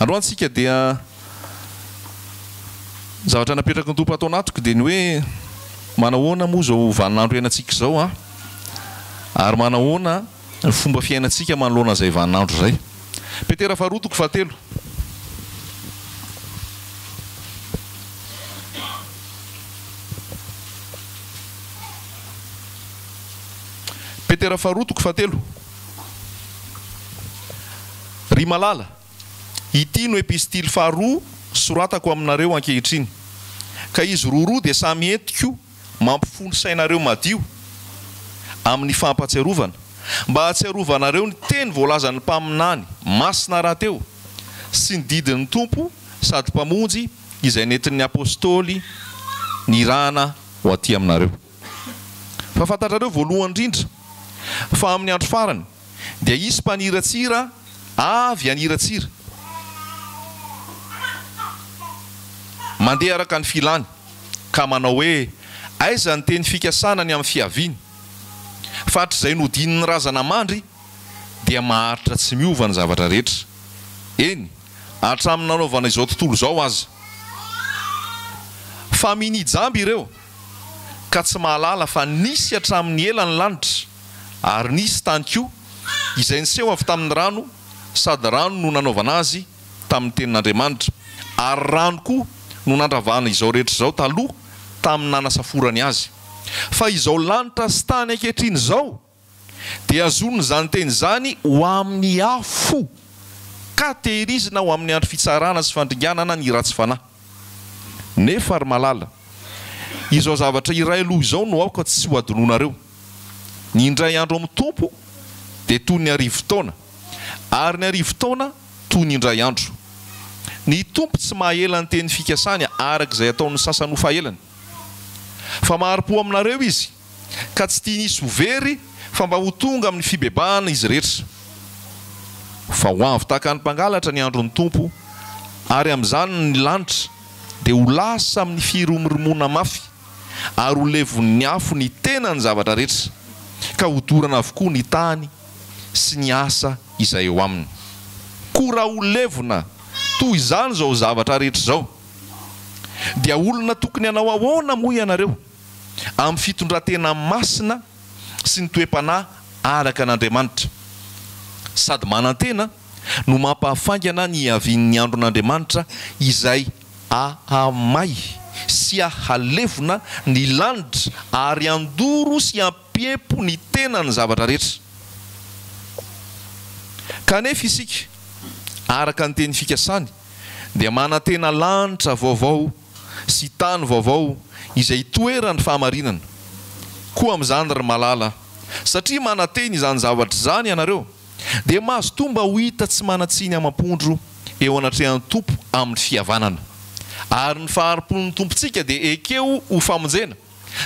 androany tsika dia zavatra napetraka ny tompo atao anatiko dia ny hoe manahoana moa zao vaninandro iainantsika zao a, ary manahoana ny fomba fiainantsika manoloana zay vaninandro zay. Petera faharoa toko fahatelo. Petera faharoa toko fahatelo. Ry malala, ity no epistily faharoa soratako aminareo ankehitriny, ka izy roaroa dia samy entiko mampifony sainareo madio amin'ny fampatsiarovana, mba hatsiarovanareo ny teny voalazan'ny mpaminany masina rahateo sy ny didin'ny tompo sady mpamonjy izay nentin'ny apôstôly ny rahana ho aty aminareo. Fa fantatrareo voalohany indrindra fa amin'ny andro farany dia isy mpaniratsira avy anirantsira, mandeha araka ny filany, ka manao hoe aiza ny teny fikasana ny amin'ny fiaviany, fatr'izay nodininy razana mandry dia maharitra tsy miova ny zavatra rehetra. Eny, hatramin'ny nanaovana izao tontolo izao aza. Fa minijamby ireo ka tsy mahalala fa nisy hatramin'ny ela ny lanitra, ary nisy tany koa izay niseho avy tamin'ny rano, sady rano no nanaovana azy tamin'ny tenin'Andriamanitra, ary rano koa no nandravana izao rehetra izao taloha tamin'ny nanasaforany azy. Fa izao lanitra sy tany ankehitriny izao dia azonony zany teny zany ho amin'ny afo, ka tehirizina ho amin'ny andro fitsarana sy fandringanana ny ratsy fanahy. Nefa ary malala, izao zavatra iray aloha izao no aoka tsy ho adononareo: ny indray andro amin'ny tompo dia toy ny arivo taona, ary ny arivo taona toy ny indray andro. Ny tompo tsy mahela ny teny fikasany araka izay ataon'ny sasany ho fahelany, fa mahari-po aminareo izy ka tsy tia nisy ho very fa mba ho tonga amin'ny fibebahana izy rehetra. Fa ho avy tahaka ny mpangalatra ny andron'ny tompo, ary amin'izany ny lanitra dia ho lasa amin'ny firomorimona mafy, ary ho levon'ny afo ny tena ny zavatra rehetra, ka ho dorana avokoa ny tany sy ny asa izay eo aminy. Koa raha ho levona toy izany zao zavatra rehetra zao, dia olona tokony hanao ahoana moa ianareo amin'ny fitondratena masina sy ny toe-panahy araka an'Andriamanitra, sady manantena no mampahafaingana ny iavian'ny andron'Andriamanitra izay ahamay sy ahalevona ny lanitra, ary andoro sy ampiempo ny tena ny zavatra rehetra. Kanefa isika araka ny teny fikasany dia manantena lanitra vaovao sy tany vaovao izay toerany fahamarinana. Koa amin'izany ry malala, satria mananteny izany zavatra izany ianareo, dia mahazo tomba ho hita tsy manatsiny amampondro eo anatrehan'ny tompo amin'ny fihavanana. Ary ny faharipon'ny tompontsika dia ekeo ho famonjena,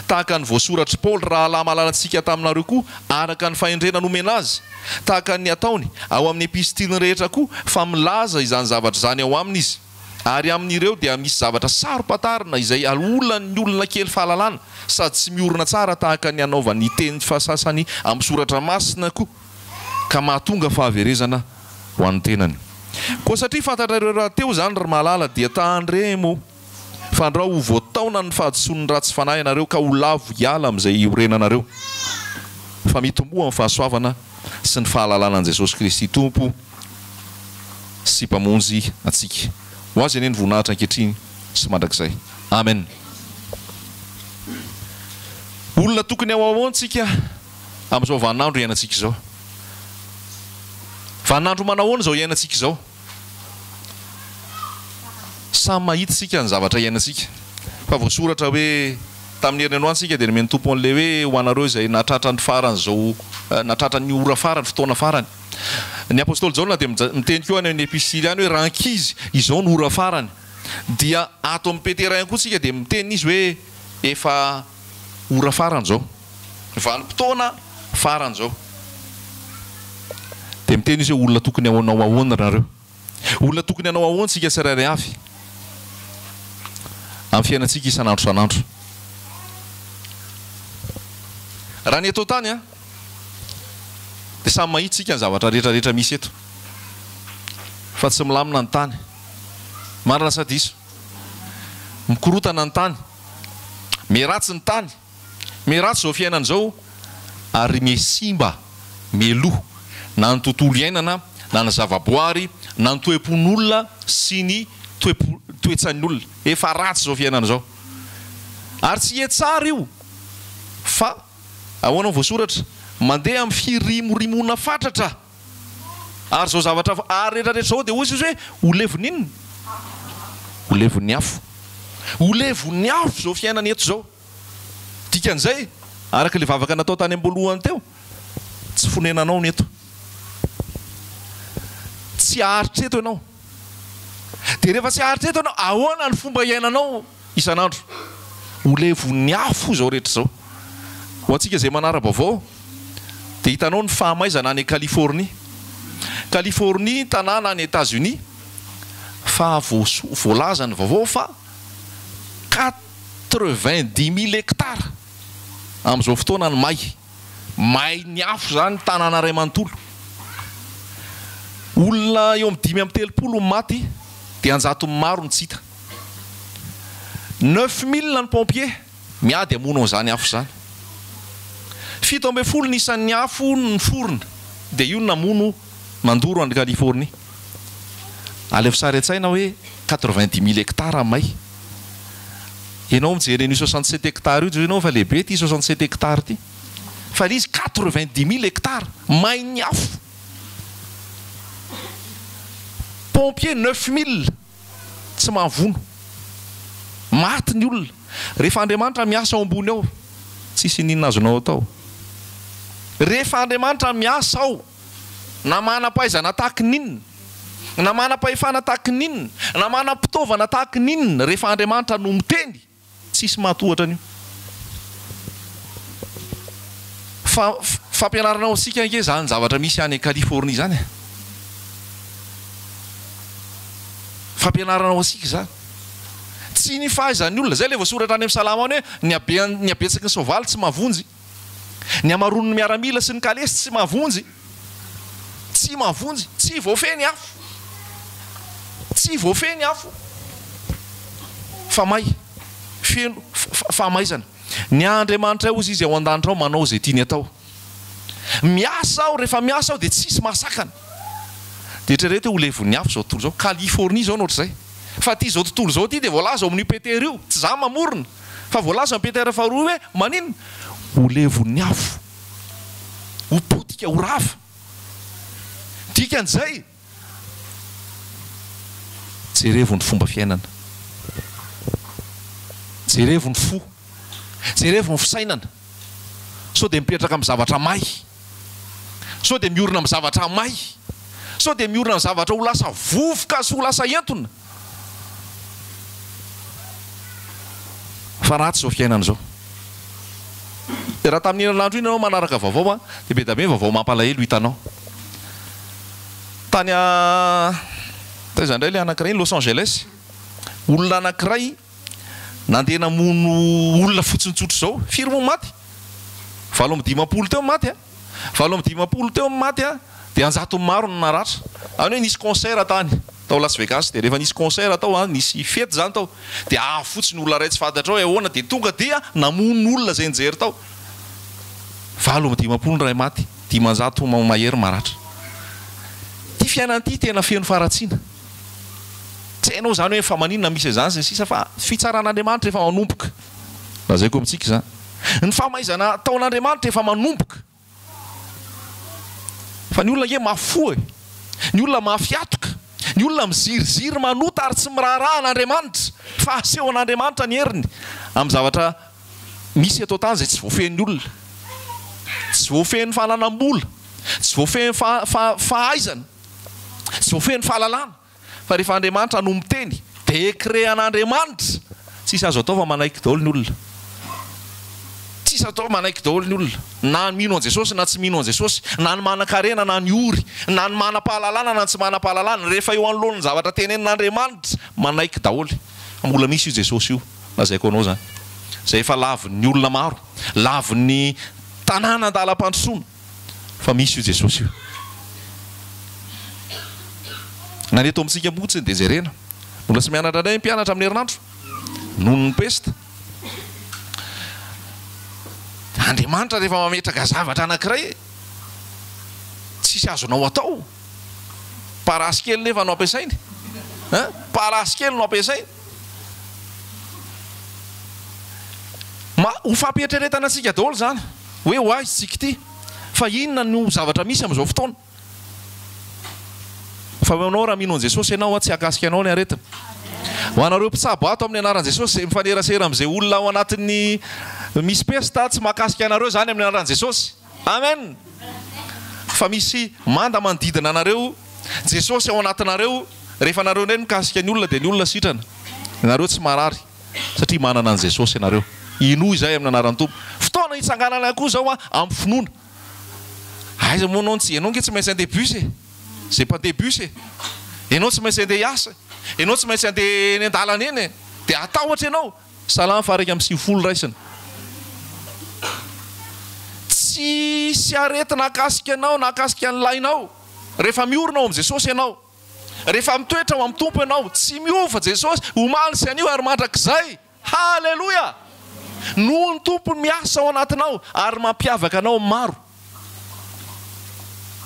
tahaka ny voasoratry Paoly rahalahy malalantsika taminareo koa araka ny fahendrena nomena azy, tahaka ny ataony ao amin'ny epistiliny rehetra koa fa milaza izany zavatra izany ao aminy izy. Ary amin'ireo dia misy zavatra sarom-patarina izay alolany olona kely fahalalana, sady tsy miorina tsara tahaka ny anaovan'ny teny fasasany amin'ny soratra masina koa, ka mahatonga fahaverezana ho an'ny tenany. Koa satria fantatrareo raha teo zany ry malala dia tandremo fa andra ho voataona ny fahadisoan'ny ratsy fanahy ianareo, ka ho lavo hiala amin'izay orenanareo, fa mitomboa amin'ny fahasoavana sy ny fahalalana an'i Jesosy Kristy Tompo sy mpamonjy atsika. Ho azy eny ny voninahitra ankehitriny sy mandrakizay. Amen. Olona tokony ao ahoantsika amin'izao vaninandro iainantsika izao. Vaninandro manahoana izao iainantsika izao? Samy mahita sika ny zavatra iainantsika. Fa voasoratra hoe tamin'ny herinandro antsika dia nomeny tompo an'ilay hoe ho anareo izay natratra ny farany izao, natratra ny ora farany, fotoana farany. Ny apôstôly Jaona dia miteny koa any amin'ny epistily any hoe raha ankizy izao no ora farany. Dia ato amin'ny Petera ihany koa tsika dia miteny izy hoe efa ora farany izao, vanim-potoana farany izao. Dia miteny izy hoe olona tokony hanao ahoana nareo, olona tokony hanao ahoana tsika tsirairay avy amin'ny fiainantsika isan'andro san'andro. Raha ny eto tany dia samy mahitsika ny zavatra rehetrarehetra misy eto, fa tsy milamina ny tany. marina sadiso mikorotana ny tany miratsy ny tany miratsy zao fiainana zao ary mesimba meloha na ny tontolo iainana na ny zavaboary na ny toepon'olona sy ny toetsan'ny olona efa ratsy zao fiainana zao ary tsy hetsara io fa ahoana voasoratra mandeha amin'ny firimorimoana fatratra ary zao zavatra ary rehetrarehetra zao dia ozy izy hoe ho levoninona ho levon'ny afo ho levon'ny afo zao fiainana eto zao dikan'izay araka le vavaka natao tany amboalohany teo tsy fonenanao ny eto tsy aharitra eto ianao dia rehefa tsy aharitra eto ianao ahoana ny fomba iainanao isan'andro ho levon'ny afo zao rehetra zao ho antsika izay manara-baovao dia hitanao ny fahamaizana any Californie Californie tanàna any États-Unis fa voalaza ny vaovao fa 90,000 hectares amin'izao fotoana ny may ny afo zany tanàna iray manontolo olona eo amin'ny 5 amin'ny 30 maty dia 100 maro ny tsita 9,000 ny pompier miady hamono an'izany afo zany 70 ny isan'ny afo ny forona dia io namono mandoro any Californie alefa sary an-tsaina hoe 90,000 hectares may ianao mijery an'io 67 hectares io ianao fa lehibe ty 67 hectares ty fa izy 90,000 hectares may ny afo pompier 9,000 tsy mahavono maty ny olona rehefa Andriamanitra miasa ao ambony ao tsisy ninona azonao atao rehefa Andriamanitra miasa ao na manam-pahaizana tahaka ninona na manam-pahefana tahaka ninona na manam-pitaovana tahaka ninona rehefa Andriamanitra no miteny tsisy mahatohatra an'io fampianaranao asika nke zany zavatra misy any Californie zany fampianaranao asika zany tsy ny fahaizan'ny olona zay le voasoratra any amin'ny salama any hoe ny abetsaky ny soavaly tsy mahavonjy ny amaron'ny miaramila sy ny kalesy tsy mahavonjy tsy voafeny afo tsy voafeny afo fa may feno fahamaizana ny Andriamanitra ao izy ao an-danitra ao manao zay tiany atao miasa ao rehefa miasa ao dia tsisy mahasakana dia trerety ho levon'ny afo zao tontolo zao Californie zao nohatra zay fa ty zao tontolo zao ty dia voalaza ao amin'ny Peter io tsy za mamorona fa voalaza amin'ny Peter faharoa hoe maninona ho levon'ny afo ho potika ho rava dikan'izay jerevony fomba fiainana jerevony fo jerevony fisainana sao dia mipetraka amin'ny zavatra may sao dia miorina amin'ny zavatra may sao dia miorina amin'ny zavatra ho lasa vovoka sy ho lasa entona fa ratsy zao fiainana zao dia raha tamin'ny herinandro iny ianao manaraka vaovao dia be da be vaovao mampalahelo hitanao tany taizany indray le anankiray Los Angeles olona anankiray nandeha namono olona fotsinotsotro zao firy moa maty 7 teo maty 7 teo maty dia 100 maro no naratra any hoe nisy concert tany tao Las Vegas dia rehefa nisy concert tao nisy fety zany tao dia fotsiny olona ray tsy fantatra ao ahoana dia tonga dia namono olona zay nijery tao 7 ray maty 500 mahery maratra ty fiainan'ity tena feno faratsiana tsy hainao zany hoe fa maninona misy izany sy sisa fa fitsaran'Andriamanitra efa manomboka raha zay koa amintsika zany ny fahamaizana taon'Andriamanitra efa manomboka fa ny olona nge mafoe ny olona mafiatoka ny olona miziriziry manota ary tsy miraharahan'Andriamanitra fa asehon'Andriamanitra ny heriny amin'ny zavatra misy atao tany zay tsy voafehin'ny olona tsy voafehin'ny fahananam-bola tsy voafehin'ny fahaizana tsy voafehin'ny fahalalana fa rehefa Andriamanitra no miteny dekrean'Andriamanitra tsisy azo atao fa manaiky daholo ny olona tsisy atao manaiky daholo ny olona na ny mino an Jesosy na tsy mino an Jesosy na ny manan-karena na ny ory na ny manam-pahalalana na tsy manam-pahalalana rehefa eo anoloany zavatra tenenin'Andriamanitra manaiky daholo mbola misy io Jesosy io lazaiko anao zany zay efa lavin'ny olona maro lavin'ny tanàna andalam-pandrosoana fa misy io Jesosy io naneto amintsika motsiny dia jerena mbola tsy mianatra anay mpianatra amin'ny herinandro noho ny pesta. Andriamanitra rehefa mametraka zavatra anankiray tsisy azonao atao. Parasy kely nefa no ampiasainy, parasy kely no ampiasainy. Ho fampietreretana antsika daholo zany hoe ho aizy tsika ity, fa inona no zavatra misy amin'izao fotoana. Fa anao raha mino an Jesosy ianao tsy hakasika anao ny aretina. Ho anareo mpitsabo ato amin'ny anaran'i Jesosy izay mifanerasera amin'izay olona ao anatin'ny misy pesta, tsy mahakasika anareo zany amin'ny anaran'i Jesosy. Amen. Fa misy manda manodidina anareo, Jesosy ao anatinareo. Rehefa anareo indray mikasika ny olona dia ny olona sitrana. Ianareo tsy marary satria manana an Jesosy ianareo. Inoy izay amin'ny anaran'ny Tompo. Fotoana hitsanganana koa zao amin'ny finoana. Aiza moa anao tsy, ianao nge tsy maintsy andeha bus e. Zay mpandeha bus e. Ianao tsy maintsy andeha hiasa. Ianao tsy maintsy andeha eny an-dalana eny e. Dia atahotra ianao. Salama fa raika amby 9 raisina. Tsy aretina akasika anao na akasika ny lainao. Rehefa miorina ao amin'ny Jesosy ianao, rehefa mitoetra ao amin'ny Tompo ianao, tsy miova Jesosy, omaly sy anio ary mandrakizay. Haleloia! Noho ny Tompo miasa ao anatinao ary mampiavaka anao maro.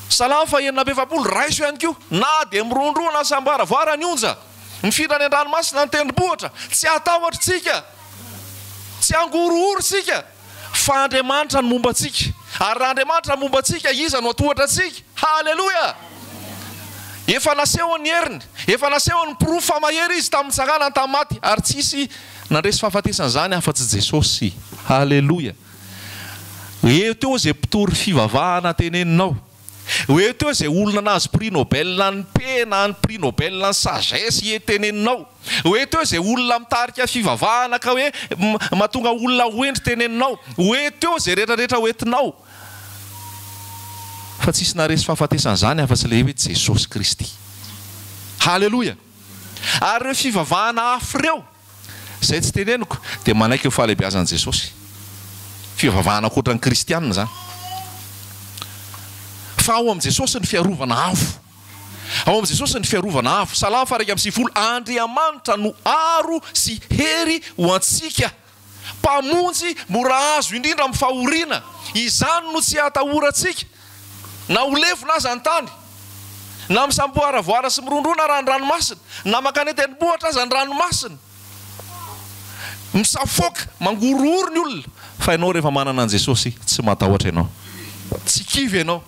Salama fa enina am-pefapolo raiso ihany koa, na dia mirondrona sambaravoara ny onja, mifindra any an-dranomasina ny tendrombohitra. Tsy atahotra tsika, tsy angorohoro tsika, fa Andriamanitra ny momba antsika. Ary raha Andriamanitra ny momba antsika, iza no atohatra antsika. Haleloia! Efa naseho ny heriny, efa naseho ny pirofo mahery izy tamin'ny tsanganany tamin'ny maty, ary tsisy nandresy fahafatesana zany afa-tsy Jesosy. Haleloia! Eo teo izay mpitory fivavahana teneninao. Eo teo izay olona nahazo prix Nobel ny paix na ny prix Nobel ny sagesse teneninao. Eo teo izay olona mitarika fivavahana ka hoe mahatonga olona hoendry teneninao. Eo teo izay rehetrarehetra hoentinao. Fa tsisy naresy fahafatesana zany afa-tsy le hoe Jesosy Kristy. Haleloia! Ary ireo fivavahana hafa ireo izay tsy teneniko dia manaiky eo fahalebiazan'i Jesosy. Fivavahana ankoatran'ny kristianina zany. Fa ao amin'i Jesosy ny fiarovana avo. Ao amin'i Jesosy ny fiarovana avo. Salama fa raika amby 9. Andriamanitra no aro sy hery ho antsika. Mpamonjy mora azo indrindra amin'ny fahoriana. Izany no tsy atahorantsika. Na ho levo na aza ny tany, na misamboaravoara sy mirondrona raha ny ranomasina, na makany tendrombohitra aza ny ranomasina. Misafoka, mangorohoro ny olona. Fa ianao rehefa manana an Jesosy tsy matahotra ianao. Tsy kivy ianao.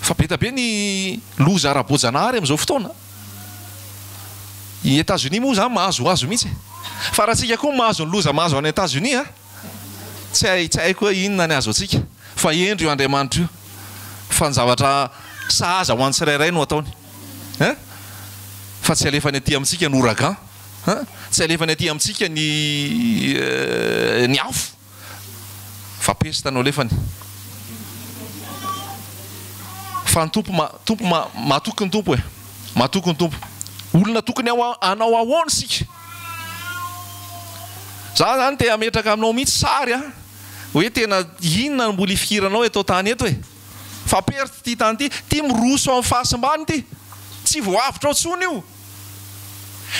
Fa be be ny loza ara-boajanahary amin'izao fotoana. I États-Unis moa zany mahazo azo mihitsy. Fa raha tsika koa mahazo ny loza mahazo any États-Unis, tsy haiko hoe inona ny azo atsika. Fa endry io Andriamanitra io. Fa ny zavatra sahaza ho an'ny tsirairay no ataony. Fa tsy alefany aty amintsika ny ouragan. Tsy alefany aty amintsika ny afo. Fa pesta no alefany. Fa ny Tompo mahatoky ny Tompo e. Mahatoky ny Tompo. Olona tokony anao ahoana sika. Za zany te hametraka aminao mihitsy sary hoe tena inona no mbola ifikiranao eto tany eto e. Fa perty ty tany ty miroso amin'ny fahasimbany ty. Tsy voavitra ao tsony io.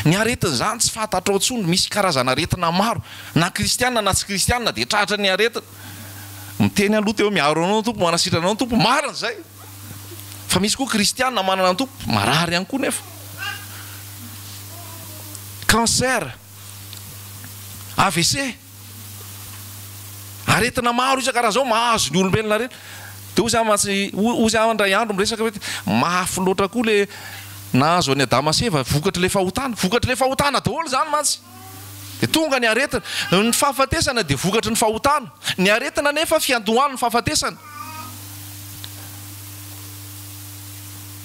Ny aretina zany tsy fantatra ao tsony, misy karazana aretina maro. Na kristianina na tsy kristianina dia tratra ny aretina. Miteny aloha teo miaro anao ny Tompo, manasitrana anao ny Tompo, marina zay. Fa misy koa kristianina manana ny Tompo, marary ihany koa nefa. Cancer, AVC, aretina maro isan-karazany zao mahazo ny olombelona reny. Dia ozy andray andro miresaka hoe mafy loatra koa le nahazo any Adama sy Eva, vokatra le fahotana. Vokatra le fahotana daholo zany mantsy. Dia tonga ny aretina, ny fahafatesana dia vokatra ny fahotana. Ny aretina nefa fiandohany ny fahafatesana.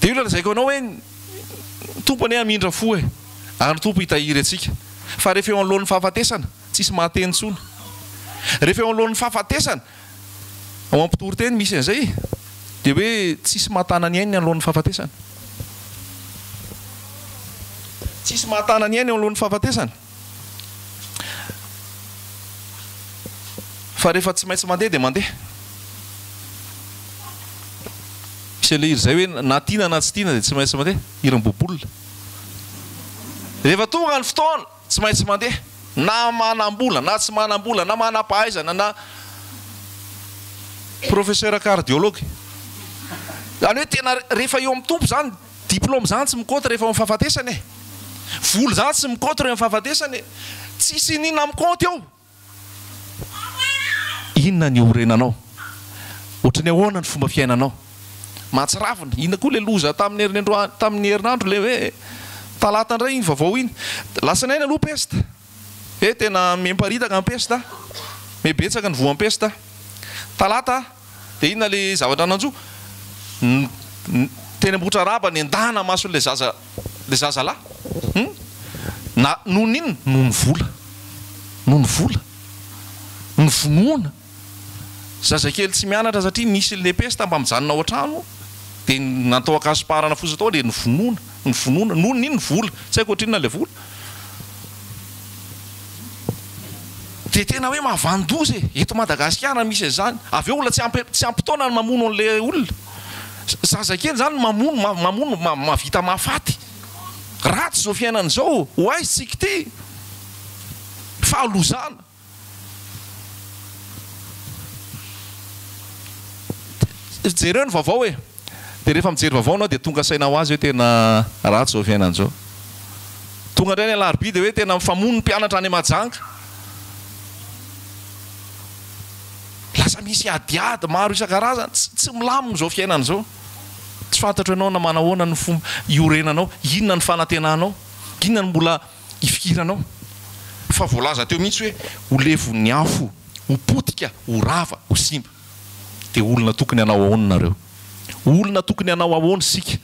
Dia io lazaiko anao hoe Tompo ane hamindra fo e. Ary Tompo hitahiry atsika. Fa rehefa eo anoloan'ny fahafatesana, tsisy mahateny tsony. Rehefa eo anoloan'ny fahafatesana, ao am-pitory-teny misy an'izay, dia hoe tsisy mahatana ny ainy anoloan'ny fahafatesana. Tsisy mahatana ny ainy anoloan'ny fahafatesana. Fa rehefa tsy maintsy mandeha dia mandeha. misy le iry zay hoe na tiana na tsy tiana dia tsy maintsy mandeha iram-bobolona. Rehefa tonga ny fotoana tsy maintsy mandeha na manam-bola na tsy manam-bola na manam-pahaizana na professeur cardiologue. Zany hoe tena rehefa eo amin'ny tompo zany diplôme zany tsy mikotra rehefa mifahafatesana e. Vola zany tsy mikotra rehefa mifahafatesana e. Tsisy ninona mikoty eo. Inona ny orenanao? Ohatrany ahoana ny fomba fiainanao? Mahatsiravina. Inona koa le loza tamin'ny herinandro le hoe talata indray iny vaovao iny. Lasinainy aloha pesta. Tena memparitaka ny pesta. Mebetsaka ny voam-pesta. Talata dia inona le zavatra nanjo? Teny ambotra raba ny endahana mason'le zaza lahy. Na noho n'inona? Noho ny vola. Noho ny vola. Ny vonoana. Zazakely tsy mianatra satria misy le pesta mba mijanona ao an-trano dia natao akasiparana fotsiny tao dia ny vonoana. Ny vonoana noho n'inona? Ny vola. Tsy haiko ohatrinona le vola. Dia tena hoe mahavandoza e. Eto Madagasikara misy izany. Avy eo olona tsy ampitaona ny mamono an'ilay olona. Zazakely zany mamono mavita mahafaty. Ratsy zao fiainan'izao. Ho aizy tsika ty. Fahalozana. Jereo ny vaovao e. Dia rehefa mijery vaovao anao dia tonga saina ho azy hoe tena ratsy zao fiainan'izao. Tonga indray ny alarobia dia hoe tena mifamono ny mpianatra any Mahajanga. Lasa misy adiady maro isan-karazany. Tsy milamina zao fiainan'izao. Tsy fantatro ianao na manahoana ny fomba iorenanao. Inona ny fanantenanao? Inona ny mbola ifikiranao? Fa voalaza teo mihitsy hoe ho levon'ny afo, ho potika, ho rava, ho simba. Dia olona tokony hanao ahoana nareo? Olona tokony hanao ahoana sika?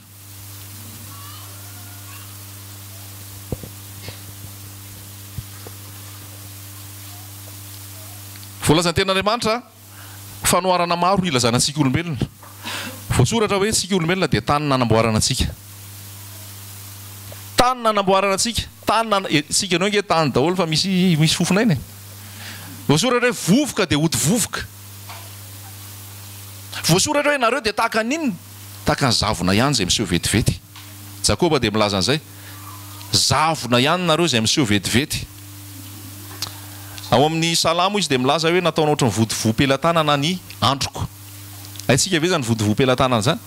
Voalazan'ny ten'Andriamanitra fanoharana maro ilazana antsika olombelona. Voasoratra hoe tsika olombelona dia tany nanamboarana antsika. Tany nanamboarana antsika. Tsika anao nge tany daholo fa misy fofinaina. Voasoratra hoe vovoka dia hody vovoka. Voasoratra hoe nareo dia tahaka n'inona? Tahaka ny zavona ihany izay miseho vetivety. Jakoba dia milaza an'izay. Zavona ihany nareo izay miseho vetivety. Ao amin'ny salamo izy dia milaza hoe nataona ohatry ny vodivoam-pelantanana ny androko. Haintsika ve zany vodivoam-pelantanana zany?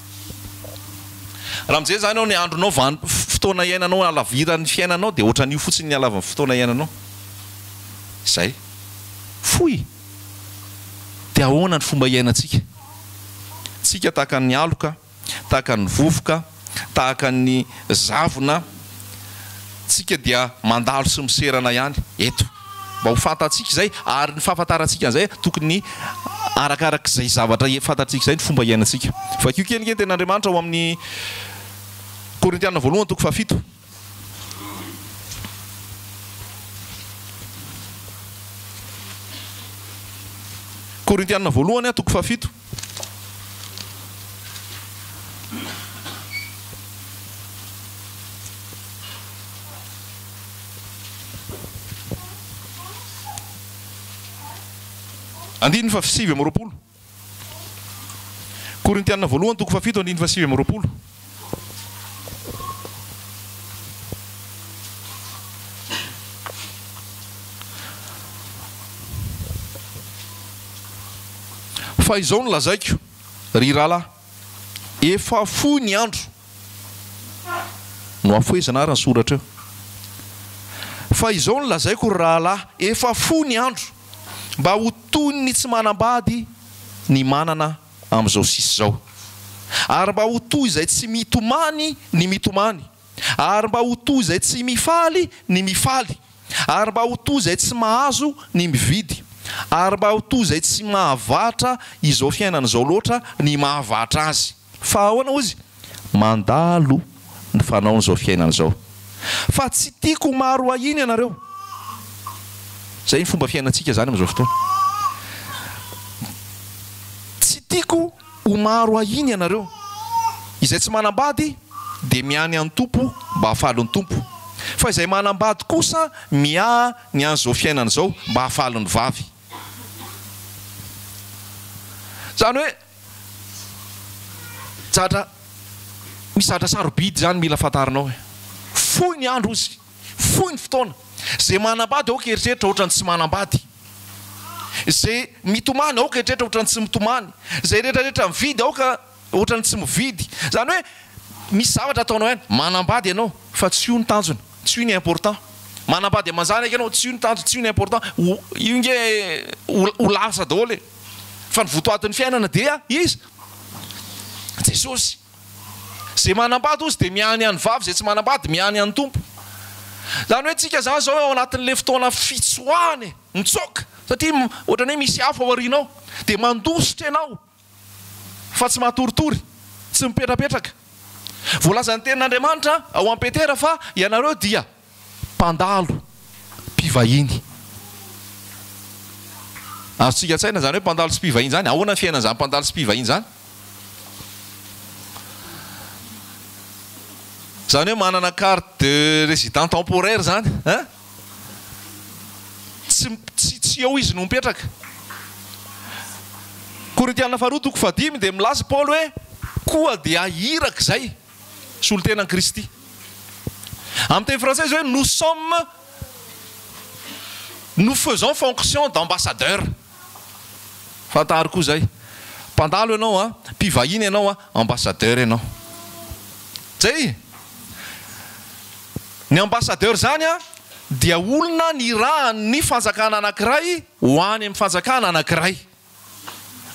Raha amin'izay zany ao ny andronao fotoana iainanao alaviran'ny fiainanao dia ohatran'io fotsiny ny alavan'ny fotoana iainanao. Izay. Foy. Dia ahoana ny fomba iainantsika? Tsika tahaka ny aloka, tahaka ny vovoka, tahaka ny zavona. Tsika dia mandalo sy miserana ihany. Eto. Mba ho fantatsika izay ary ny fahafantarantsika an'izay tokony arakarak'izay zavatra fantatsika izay ny fomba iainantsika. Fa kio kelikely ten'Andriamanitra ao amin'ny Korintianina voalohany toko 7. Korintianina voalohany toko 7. Andininy fa 7:20. Korintianina voalohany toko 7 andininy fa 7:20. Fa izao no lazaiko ry rahalahy, efa foy ny andro no afoezana ary ny soratra eo. Fa izao no lazaiko ry rahalahy, efa foy ny andro mba ho toy ny tsy manambady ny manana amin'izao sisy zao, ary mba ho toy izay tsy mitomany ny mitomany, ary mba ho toy izay tsy mifaly ny mifaly, ary mba ho toy izay tsy mahazo ny mividy, ary mba ho toy izay tsy mahavatra izao fiainana izao loatra ny mahavatra azy. Fa ahoana ozy? Mandalo ny fanao n'izao fiainana izao. Fa tsy tiako maro ahiny ianareo. Zay ny fomba fiainantsika zany amin'izao fotoana. Tsy tiako ho maro ahiny ianareo. Izay tsy manambady dia miany an'ny tompo mba hahafaly ny tompo. Fa izay manambady kosa miaha ny an'izao fiainana izao mba hahafaly ny vavy. Zany hoe misy zatra sarobidy zany mila fantarinao fohy ny andro izy fohy ny fotoana zay manambady aoka eritreritra ohatrany tsy manambady zay mitomany aoka eritreritra ohatrany tsy mitomany zay rehetrarehetra mividy aoka ohatrany tsy mividy zany hoe misy zavatra ataonao ihany manambady ianao fa tsy io ny tanjona tsy io ny important manambady amanjany eky ianao tsy io ny tanjona tsy io ny important io nge ho lasa daholo fa ny votoatin'ny fiainana dia izy Jesosy zay manambady ozy dia miany any vavy zay tsy manambady miany any tompo zany hoe tsika zany zao ao anatin'le fotoana fitsoahany mitsoka satria ohatrany hoe misy afo ao aorianao dia mandositra ianao fa tsy matoritory tsy mipetrapetraka voalazan'ny tenin'Andriamanitra ao am-Petera fa ianareo dia mpandalo mpivahiny azotsika tsaina zany hoe mpandalo sy mpivahiny zany ahoana ny fiainana zany mpandalo sy mpivahiny zany zany hoe manana carte de résident temporaire zany tsy eo izy no mipetraka Korintiana faharoa toko 5 dia milaza Paul hoe koa dia ahiraka zay solon-tenan'i Kristy amin'ny teny français hoe nous faisons fonction d'ambassadeur fantary koa zay mpandalo ianao mpivahiny ianao ambassadeur ianao zay ny ambassadeur zany dia olona ny rahan'ny fanjakana anankiray ho any amin'ny fanjakana anankiray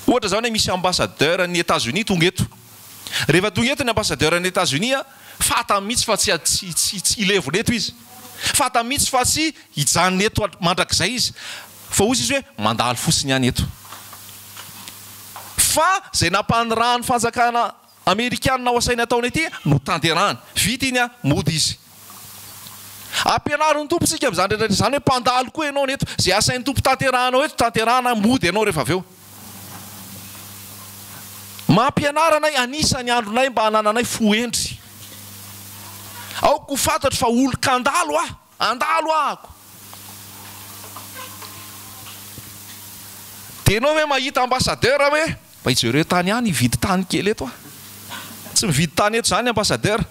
ohatra zany hoe misy ambassadeur ny États-Unis tonga eto rehefa tonga eto ny ambassadeur ny États-Unis fata mihitsy fa tsy ilevona eto izy fata mihitsy fa tsy hijanona eto mandrakizay izy fa ozy izy hoe mandalo fotsiny any eto fa zay nampanirahany fanjakana amerikanina ao asainy ataony ety no tanterahany vita iny mody izy ampianariny tompo sika zany rehetra zany hoe mpandalo koa ianao neto zay asain'ny tompo tanterahanao eto tanterahana mody ianao rehefa avy eo mampianaranay anisany andronay mba hanananay foendry aoko fantatro fa olo-kandalo andalo ahako dia ianao hoe mahita ambassadeur hoe mba hijereo tany any hividy tany kely eto tsy mividy tany eto zany ambassadeur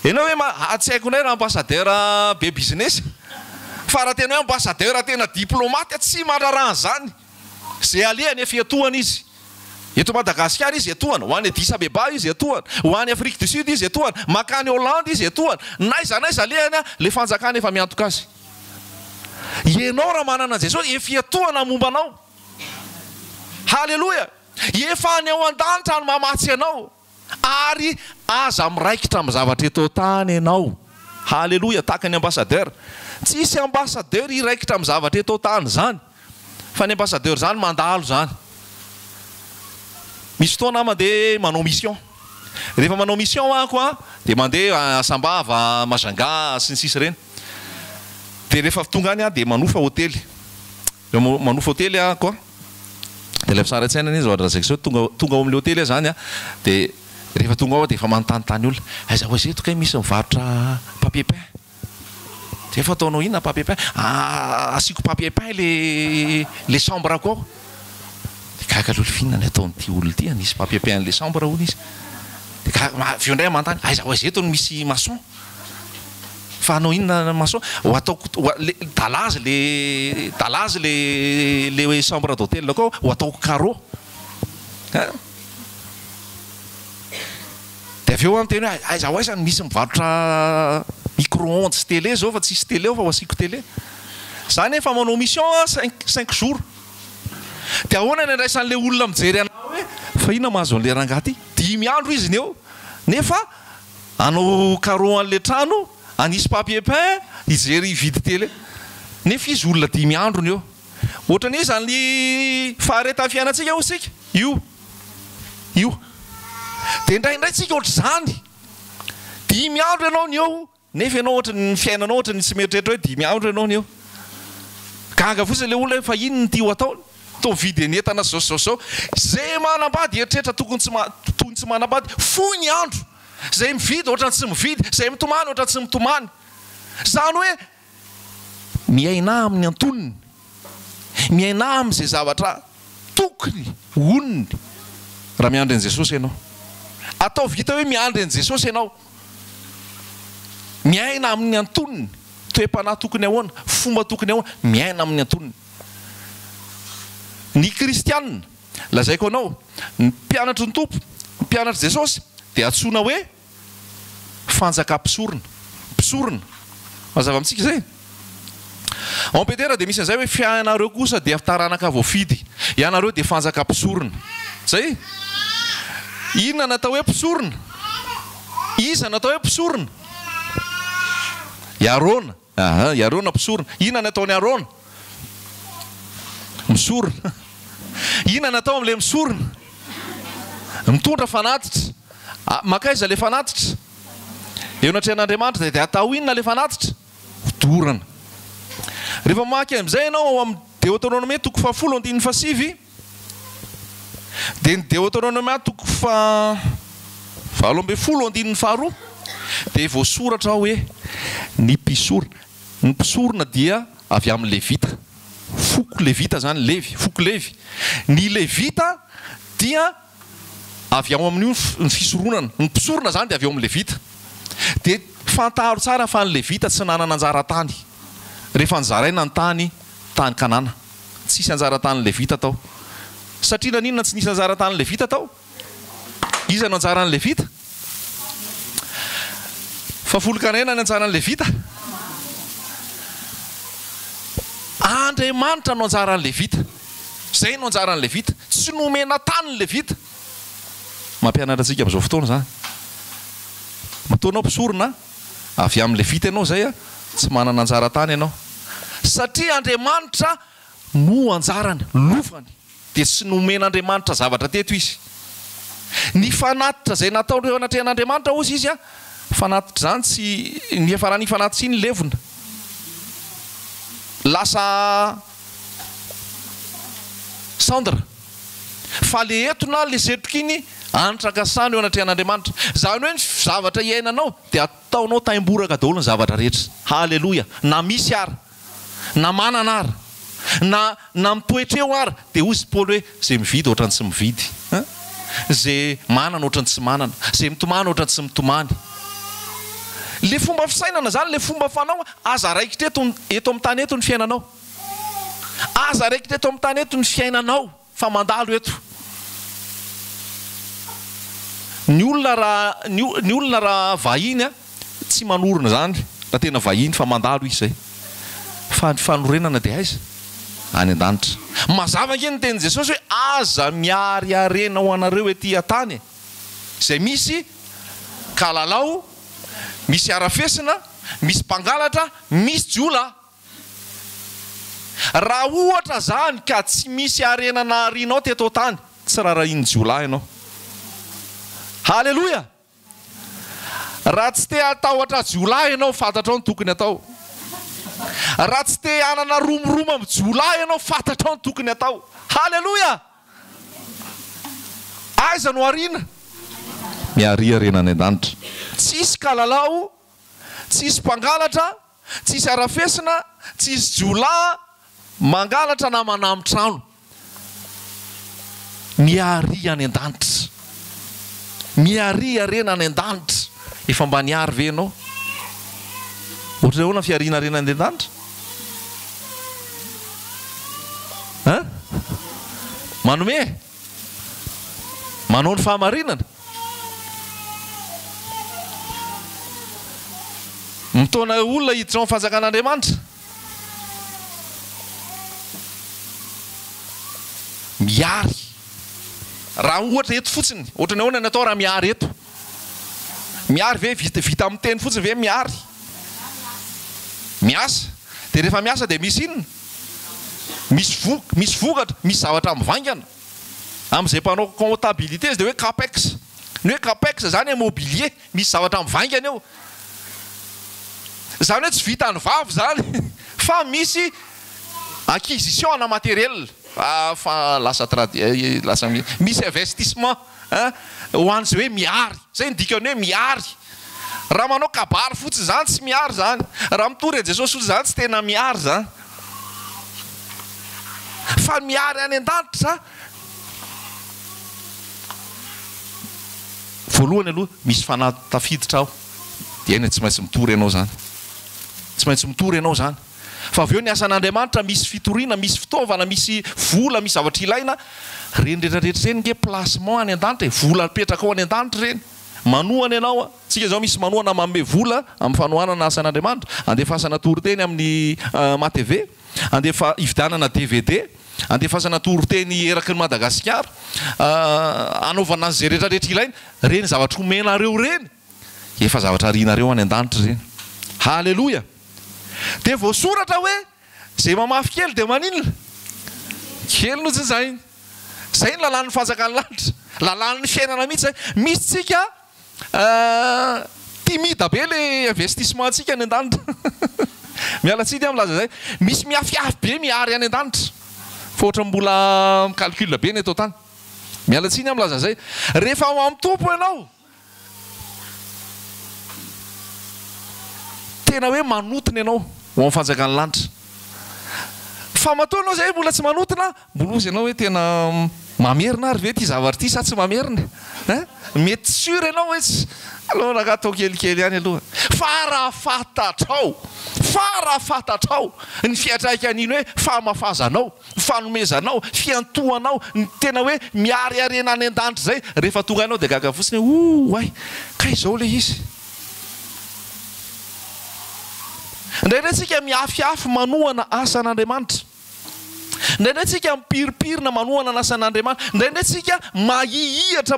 ianao hoe tsy haiko nay raha ambassadeur be business fa raha tena hoe ambassadeur tena diplomate tsy mandrarana zany zay alehany efiatohana izy eto Madagasikara izy etohana ho any Addis Abeba izy etohana ho any Afrique du Sud izy etohana makany Hollande izy etohana naiza alehany le fanjakana efa miantoka azy ianao raha manana Jesosy efiatohana mombanao halleloja efa any ao an-danitra no mamatsy ianao ary aza miraikitra amin'ny zavatra eto tany ianao halleloja tahaka ny ambassadeur tsisy ambassadeur iraikitra amin'ny zavatra eto tany zany fa ny ambassadeur zany mandalo zany misy fotoana mandeha manao mission rehefa manao mission ako dia mandeha Asambava Majanga sy ny sisy reny dia rehefa tonga any dia manofa hotely manofa hotely ako dia ilay mpisaratsaina izy ohatra zay tonga ao amin'ilay hotely zany dia rehefa tonga ao dia efa manontanytany olona aiza hoe zay toka misy mivarotra papier peint dia efa ataonao inona papier peint asiako papier peint le chambre ako ao kakalolo fihinana ataon'ity olona ity nisy papier peint le chambre hono izy dia avy eo indray manontany aiza hoe zay tony misy maçon fa anao inona maçon ho ataoko dalazy le chambre d'hôtel akao ho ataoko carreau dia avy eo am'teny hoe aiza ho aizany misy mivarotra micro-ondes télé zao fa tsisy télé ao fa ho asiako télé zany efa manao mission 5 jours dia ahoana ny andraisan'le olona mijery anao hoe fa inona mahazo an'le rangahy ty 5 andro izy ny eo nefa anao carreau an'le trano anisy papier peint ijery vidy télé nefa izy olona 5 andro ny eo ohatran'izy zany faharetan'ny fiainantsika eo sika io dia indraindray tsika ohatra zany 5 andro ianao ny eo nefa ianao ohatra ny fiainanao ohatra ny tsy mieritreritra hoe 5 andro ianao ny eo gaga fotsiny le olona fa inony ty ho ataony to mividy enetana zao zay manambady eritreritra tokony tsy manambady fohy ny andro zay mividy ohatrany tsy mividy zay mitomany ohatrany tsy mitomany zany hoe miaina amin'ny antonony miaina amin'izay zavatra tokony onony raha miandry an'i Jesosy ianao atao vita hoe miandry an' Jesosy ianao, miaina amin'ny antonony, toe-panahy tokony ahoana, fomba tokony ahoana, miaina amin'ny antonony. Ny kristianina, lazaiko anao, ny mpianatry ny tompo, ny mpianatry Jesosy dia antsoina hoe fanjakam-pisorona, mpisorona. Mazava amintsika izay. Ao Petera dia misy an'izay hoe fianareo kosa dia taranaka voafidy, ianareo dia fanjakam-pisorona. Zay. Inona natao hoe mpisorona? Iza natao hoe mpisorona? Iarona. Iarona mpisorona. Inona nataony Arona? Misorona. Inona natao amin'ilay misorona? Mitondra fanatitra. Makaiza ilay fanatitra? Eo anatrehan'Andriamanitra dia atao inona ilay fanatitra? Dorana. Rehefa mamaky amin'izay ianao ao amin'ny Deutéronome toko 10:7, dia ny Deutéronome toko 20:2 dia voasoratra hoe ny mpisorona. Ny mpisorona dia avy amin'ny Levita. Foko Levita zany, Levy, foko Levy. Ny Levita dia avy ao amin'io ny fisoronana. Ny mpisorona zany dia avy ao amin'ny Levita. Dia fantaro tsara fa ny Levita tsy nanana anjara-tany rehefa nizaraina ny tany Kanana. Tsisy anjara-tany Levita tao. Satria naninona tsy nisy anjara-tany Levita tao? Iza no anjaran'ny Levita? Fa folokanaina ny anjaran'ny Levita? Andriamanitra no anjaran'ny Levita. Zay no anjaran'ny Levita. Tsy nomena tany ny Levita. Mampianatra antsika amin'izao fotoana zany. Matoanao mpisorona, avy amin'ny Levita ianao zay, tsy manana anjara-tany ianao. Satria Andriamanitra no anjarany, lofany, dia tsy nomen'Andriamanitra zavatra teto izy. Ny fanatitra izay nataon'ireo anatrehan'Andriamanitra ozy izy, fanatitra zany tsy ny efa ny fanatitra sy ny levona. Lasa sandra. Fa le etona le zetroka iny antrakasany eo anatrehan'Andriamanitra. Zany hoe ny zavatra iainanao dia ataonao taimboraka daholo ny zavatra rehetra. Halleloja. Na misy ara, na manana ara, na mitoetra eo ara, dia ozy Paoly hoe zay mividy ohatrany tsy mividy, zay manana ohatrany tsy manana, zay mitomany ohatrany tsy mitomany. Le fomba fisainana zany, le fomba fanao, aza raikitra eto amin'ny tany eto ny fiainanao. Aza raikitra eto amin'ny tany eto ny fiainanao, fa mandalo eto. Ny olona raha vahiny tsy manorona zany, raha tena vahiny fa mandalo izy zay. Fa ny fanorenana dia aiza? Any an-danitra. Mazava nge ny tenin' Jesosy hoe aza miariarena ho anareo ety an-tany, izay misy kalalao, misy arafesina, misy mpangalatra, misy jiolahy. Raha ohatra zany ka tsy misy arenana arianao teto tany, tsy raharahin'ny jiolahy ianao. Halleloja. Raha tsy te atahotra jiolahy ianao, fantatrao ny tokony atao. Raha tsy te hanana romoroma amin'ny jiolahy ianao, fantatrao ny tokony atao. Halleloja. Aiza no ariana? Miariarena any an-danitra. Tsisy kalalao, tsisy mpangalatra, tsisy arafesina, tsisy jiolahy mangalatra na manamon-trano. Miari any an-danitra. Miariarena any an-danitra. Efa mba niary ve ianao? Ohatra ahoana fiariana rena any an-danitra? Manome? Manao ny fahamarinana? Mitaona olona hiditra ao amin'ny fanjakan'Andriamanitra? Miary. Raha ohatra eto fotsiny, ohatra ny ahoana ny atao raha miary eto. Miary ve vita amin'ny teny fotsiny ve miary? Miasa. Dia rehefa miasa dia misy inona? Misy vokatra, misy zavatra mivaingana. Amin'izay mpanao comptabilité dia hoe capex. Ny hoe capex zany immobilier, misy zavatra mivaingana eo. Zany hoe tsy vita ny vavy zany, fa misy acquisition na matériel. Fa lasa misy investissement ho an'izay hoe miary. Zay ny dikany hoe miary. Raha manao kabary fotsiny zany tsy miary zany. Raha mitory Jesosy fotsiny zany tsy tena miary zany. Fa miary any an-danitra voalohany aloha misy fanatafiditra aho dia eny tsy maintsy mitory ianao zany, tsy maintsy mitory ianao zany. Fa avy eo ny asan'Andriamanitra misy fitoriana, misy fitaovana, misy vola, misy zavatra ilaina. Reny rehetrarehetra reny nge placement any an-danitra, vola petraka ao any an-danitra reny. Manohana ianao, tsika zao misy manohana manome vola amin'ny fanohanana asan'Andriamanitra, andefasana toriteny amin'ny MATV, andefa ividanana DVD, andefasana toriteny eraky ny Madagasikara, anaovana an'izay rehetrarehetra ilaina. Reny zavatra omenareo reny, efa zavatra arianareo any an-danitra reny. Halleloja. Dia voasoratra hoe zay mamafy kely dia maninona? Kely no tsy zay. Zay ny lalàn'ny fanjakan'ny lanitra, lalàn'ny fiainana mihitsy zay. Misy tsika timide be le investissement antsika any an-danitra. Miala tsika milaza zay. Misy miafiafy be miary any an-danitra. Fa ohatra mbola calcul be ny atao tany. Miala tsika milaza zay. Rehefa ao amin'ny tompo ianao, tena hoe manotona ianao ho amin'ny fanjakan'ny lanitra. Fa matoa ianao zay mbola tsy manotona, mbola ozy ianao hoe tena mamerina ary ve ty zavatra ty sa tsy mamerina? Mety sûr ianao hoe tsy, aloha raha atao kelikely ihany aloha. Fa raha fantatra ny fiatraikany iny hoe famafazanao, fanomezanao, fiantohanao, ny tena hoe miariarena any an-danitra zay, rehefa tonga ianao dia gaga fotsiny hoe kay izao le izy. Indraindray tsika miafiafy manohana asan'Andriamanitra. Indraindray tsika mipiripirina manohana asan'Andriamanitra. Indraindray tsika mahihihatra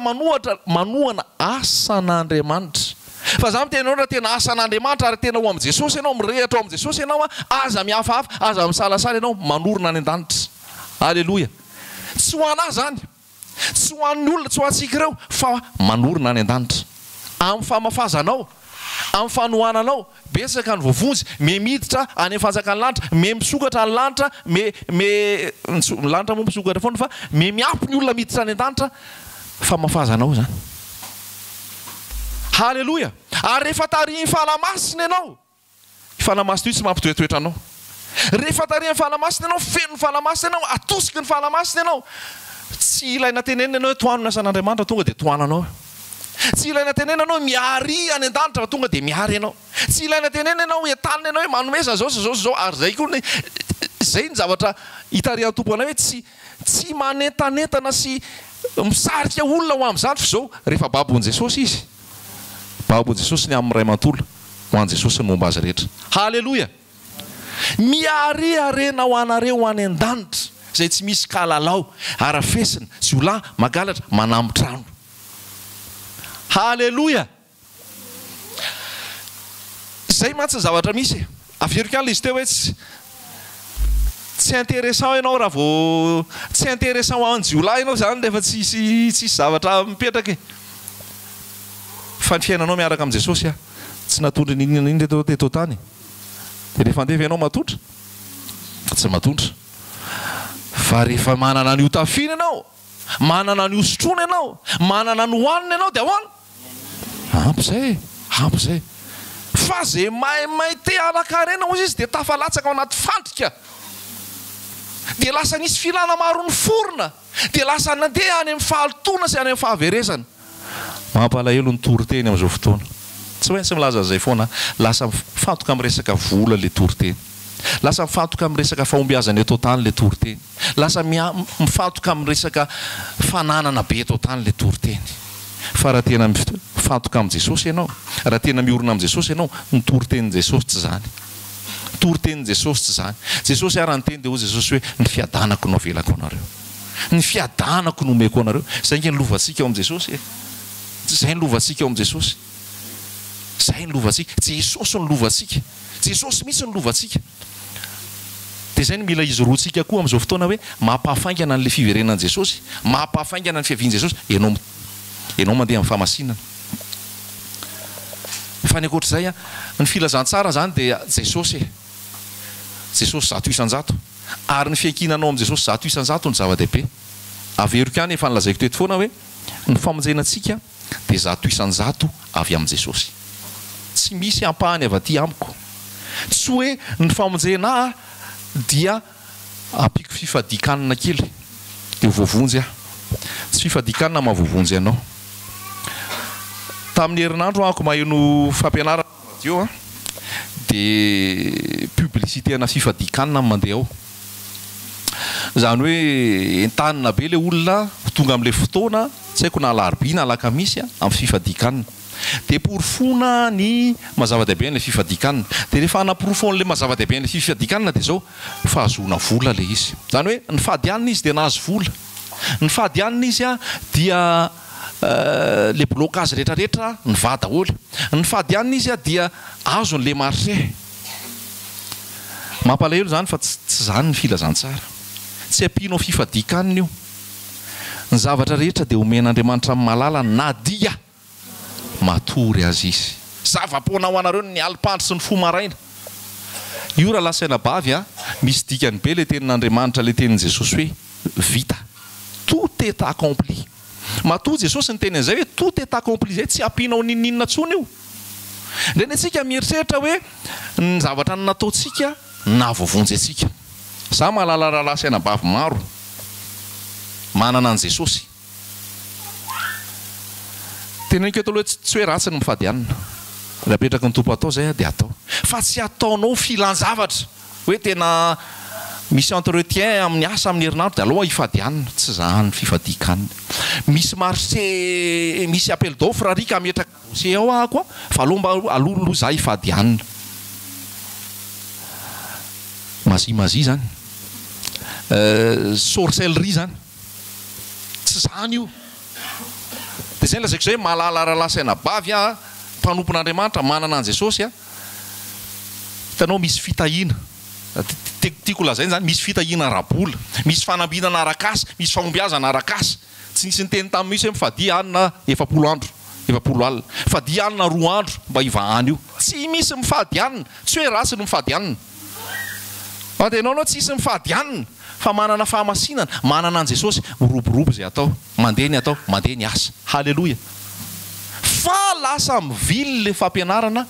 manohana asan'Andriamanitra. Fa za miteny raha tena asan'Andriamanitra ary tena ho amin'ny Jesosy ianao, mirehatra ao amin'ny Jesosy ianao, aza mihafahafa, aza misalasala ianao, manorona any an-danitra. Halleloja. Tsy ho anahy zany, tsy ho an'ny olona, tsy ho antsika ireo, fa manorona any an-danitra. Amin'ny famafazanao, amin'ny fanohananao, betsaka ny voavonjy, me miditra any amin'ny fanjakan'ny lanitra, me misokatra ny lanitra, ny lanitra moa misokatra foana, fa me miampy ny olona miditra any an-danitra, famafazanao zany. Halleloja. Ary rehefa tarihiny fanamasina ianao, fanamasina io tsy mampitoetoetra anao. Rehefa tarihiny fanamasina ianao, feno ny fanamasina ianao, atosiky ny fanamasina ianao, tsy ilaina tenenina ianao hoe tohano ny asan'Andriamanitra, tonga dia tohananao. Tsy ilaina tenenina ianao miary any an-danitra, tonga dia miary ianao. Tsy ilaina tenenina ianao entanina ianao hoe manomeza zao ary zay koa zay ny zavatra hitarihan'ny tompo anay hoe tsy manentanentana sy misarika olona ho amin'izany. Fa zao rehefa babon'i Jesosy izy, babon'i Jesosy ny amin'ny ray aman-tolo, ho an'i Jesosy ny momba azy rehetra. Halleloja. Miariarena ho anareo any an-danitra zay tsy misy kalalao, arafesina, sy ho lahy magalatra, manambitrano. Halleloja. Zay mantsy zavatra misy. Averiko ihany izy teo hoe tsy intéressant ianao raha vao tsy intéressant ho anjiolahy ianao zany rehefa tsisy zavatra mipetraka. Fa ny fiainanao miaraka amin'ny Jesosy tsy natondra n'inona teto tany. Dia rehefa andefa ianao matondra, tsy matondra. Fa rehefa manana ny hotafiana ianao, manana ny hosotrona ianao, manana ny hohanina ianao dia ahoana? Ampy zay. Fa zay mahay te halakarena ozy izy dia tafalatsaka ao anaty fandrika, dia lasa nisy filana maro ny forona, dia lasa nandeha any amin'ny fahalotona sy any amin'ny fahaverezana. Mampalahelo ny toriteny amin'izao fotoana. Tsy maintsy milaza zay foana, lasa mifantoka amin'ny resaka vola le toriteny, lasa mifantoka amin'ny resaka fahombiazana eto tany le toriteny, lasa mifantoka amin'ny resaka fananana be eto tany le toriteny. Fa raha tena mifantoka amin'ny Jesosy ianao, raha tena miorona amin'ny Jesosy ianao, ny toritenin'i Jesosy tsy zany. Toritenin'i Jesosy tsy zany. Jesosy ary nyteny dia ho Jesosy hoe ny fiadanako no avelako anareo, ny fiadanako no omeko anareo. Zay nge ny lovantsika ao amin'ny Jesosy. Zay ny lovantsika ao amin'ny Jesosy. Zay ny lovantsika. Jesosy ny lovantsika. Jesosy mihitsy ny lovantsika. Dia zay ny mila izy roantsika koa amin'izao fotoana hoe mampahafaingana an'ilay fiverenan'i Jesosy, mampahafaingana ny fiavian'i Jesosy, ianao mandeha amin'ny famasinana. Fa ny ankoatr'izay ny filazantsara zany dia Jesosy zato isan-jato, ary ny fiankinanao amin'ny Jesosy zato isan-jato ny zava-dehibe. Averiko ihany efa nilazaiko teto foana hoe ny famonjenantsika dia zato isan-jato avy amin'ny Jesosy. Tsy misy ampahany avy aty amiko. Tsy hoe ny famonjena dia ampiko fifadikanana kely dia voavonjy Tsy fifadikanana mahavoavonjy ianao. tamin'ny herinandro ako maheno fampianarana radio dia publicité ana fifadikanina mandeha ao zany hoe entanina be le olona tonga amin'ilay fotoana tsy haiko na alarobia na alakamisy amin'ny fifadikanina dia porofona ny mazava-dehibe n'ilay fifadikanina dia rehefa anaporofo an'ilay mazava-dehibe n'ilay fifadikanina dia zao fahazoana vola le izy zany hoe ny fahadianina izy dia nahazo vola ny fahadianina izy dia le blocage rehetrarehetra ny va daholo ny fahadianina izy dia azon'le marché mampalahelo zany fa tsy zany ny filazantsara tsy ampianao fifadikanina io ny zavatra rehetra dia omen'Andriamanitra amin'ny malala na dia matory azy izy zava-poana ho anareo ny alipandry sy ny fo maraina io raha lasaina bavy misy dikany be le tenin'Andriamanitra le tenin' Jesosy hoe vita tout est accompli matoa Jesosy ny teny an'izay hoe tout est accompli zay tsy ampianao ninninona tsony io ndreny antsika mieritreritra hoe ny zavatra ny nataontsika na voavonjy antsika za mahalala raha lasaina bavy maro manana an' Jesosy teneniko atao hoe tsy hoe ratsy ny mifadianina raha petraky ny tompo atao zay dia atao fa tsy ataonao filan-javatra hoe tena misy entretien amin'ny asa amin'ny herinandro dia aloha hifadianina tsy zany fifadikanina misy marché misy appel d'offre rika ametraka dossier ao ako fa aloha za hifadianina mazi zany sorcellerie zany tsy zany io dia zay lazaiko zay mahalala raha lasaina bavy mpanompon'Andriamanitra manana an' Jesosy hitanao misy fitahiana tiako lazaina zany misy fitahiana rabola misy fanambinana arakasa misy fahombiazana arakasa tsy nisy ny teny tamin'ny misy hoe mifadia anina 7 andro 7 alina fadia anina 2 andro mba hivahany io tsy misy mifady anina tsy hoe rasy ny mifady anina antenao anao tsisy mifady anina fa manana fahamasinana manana an' Jesosy miroborobo zay atao mandeha ny asa halleloia fa lasa mivily le fampianarana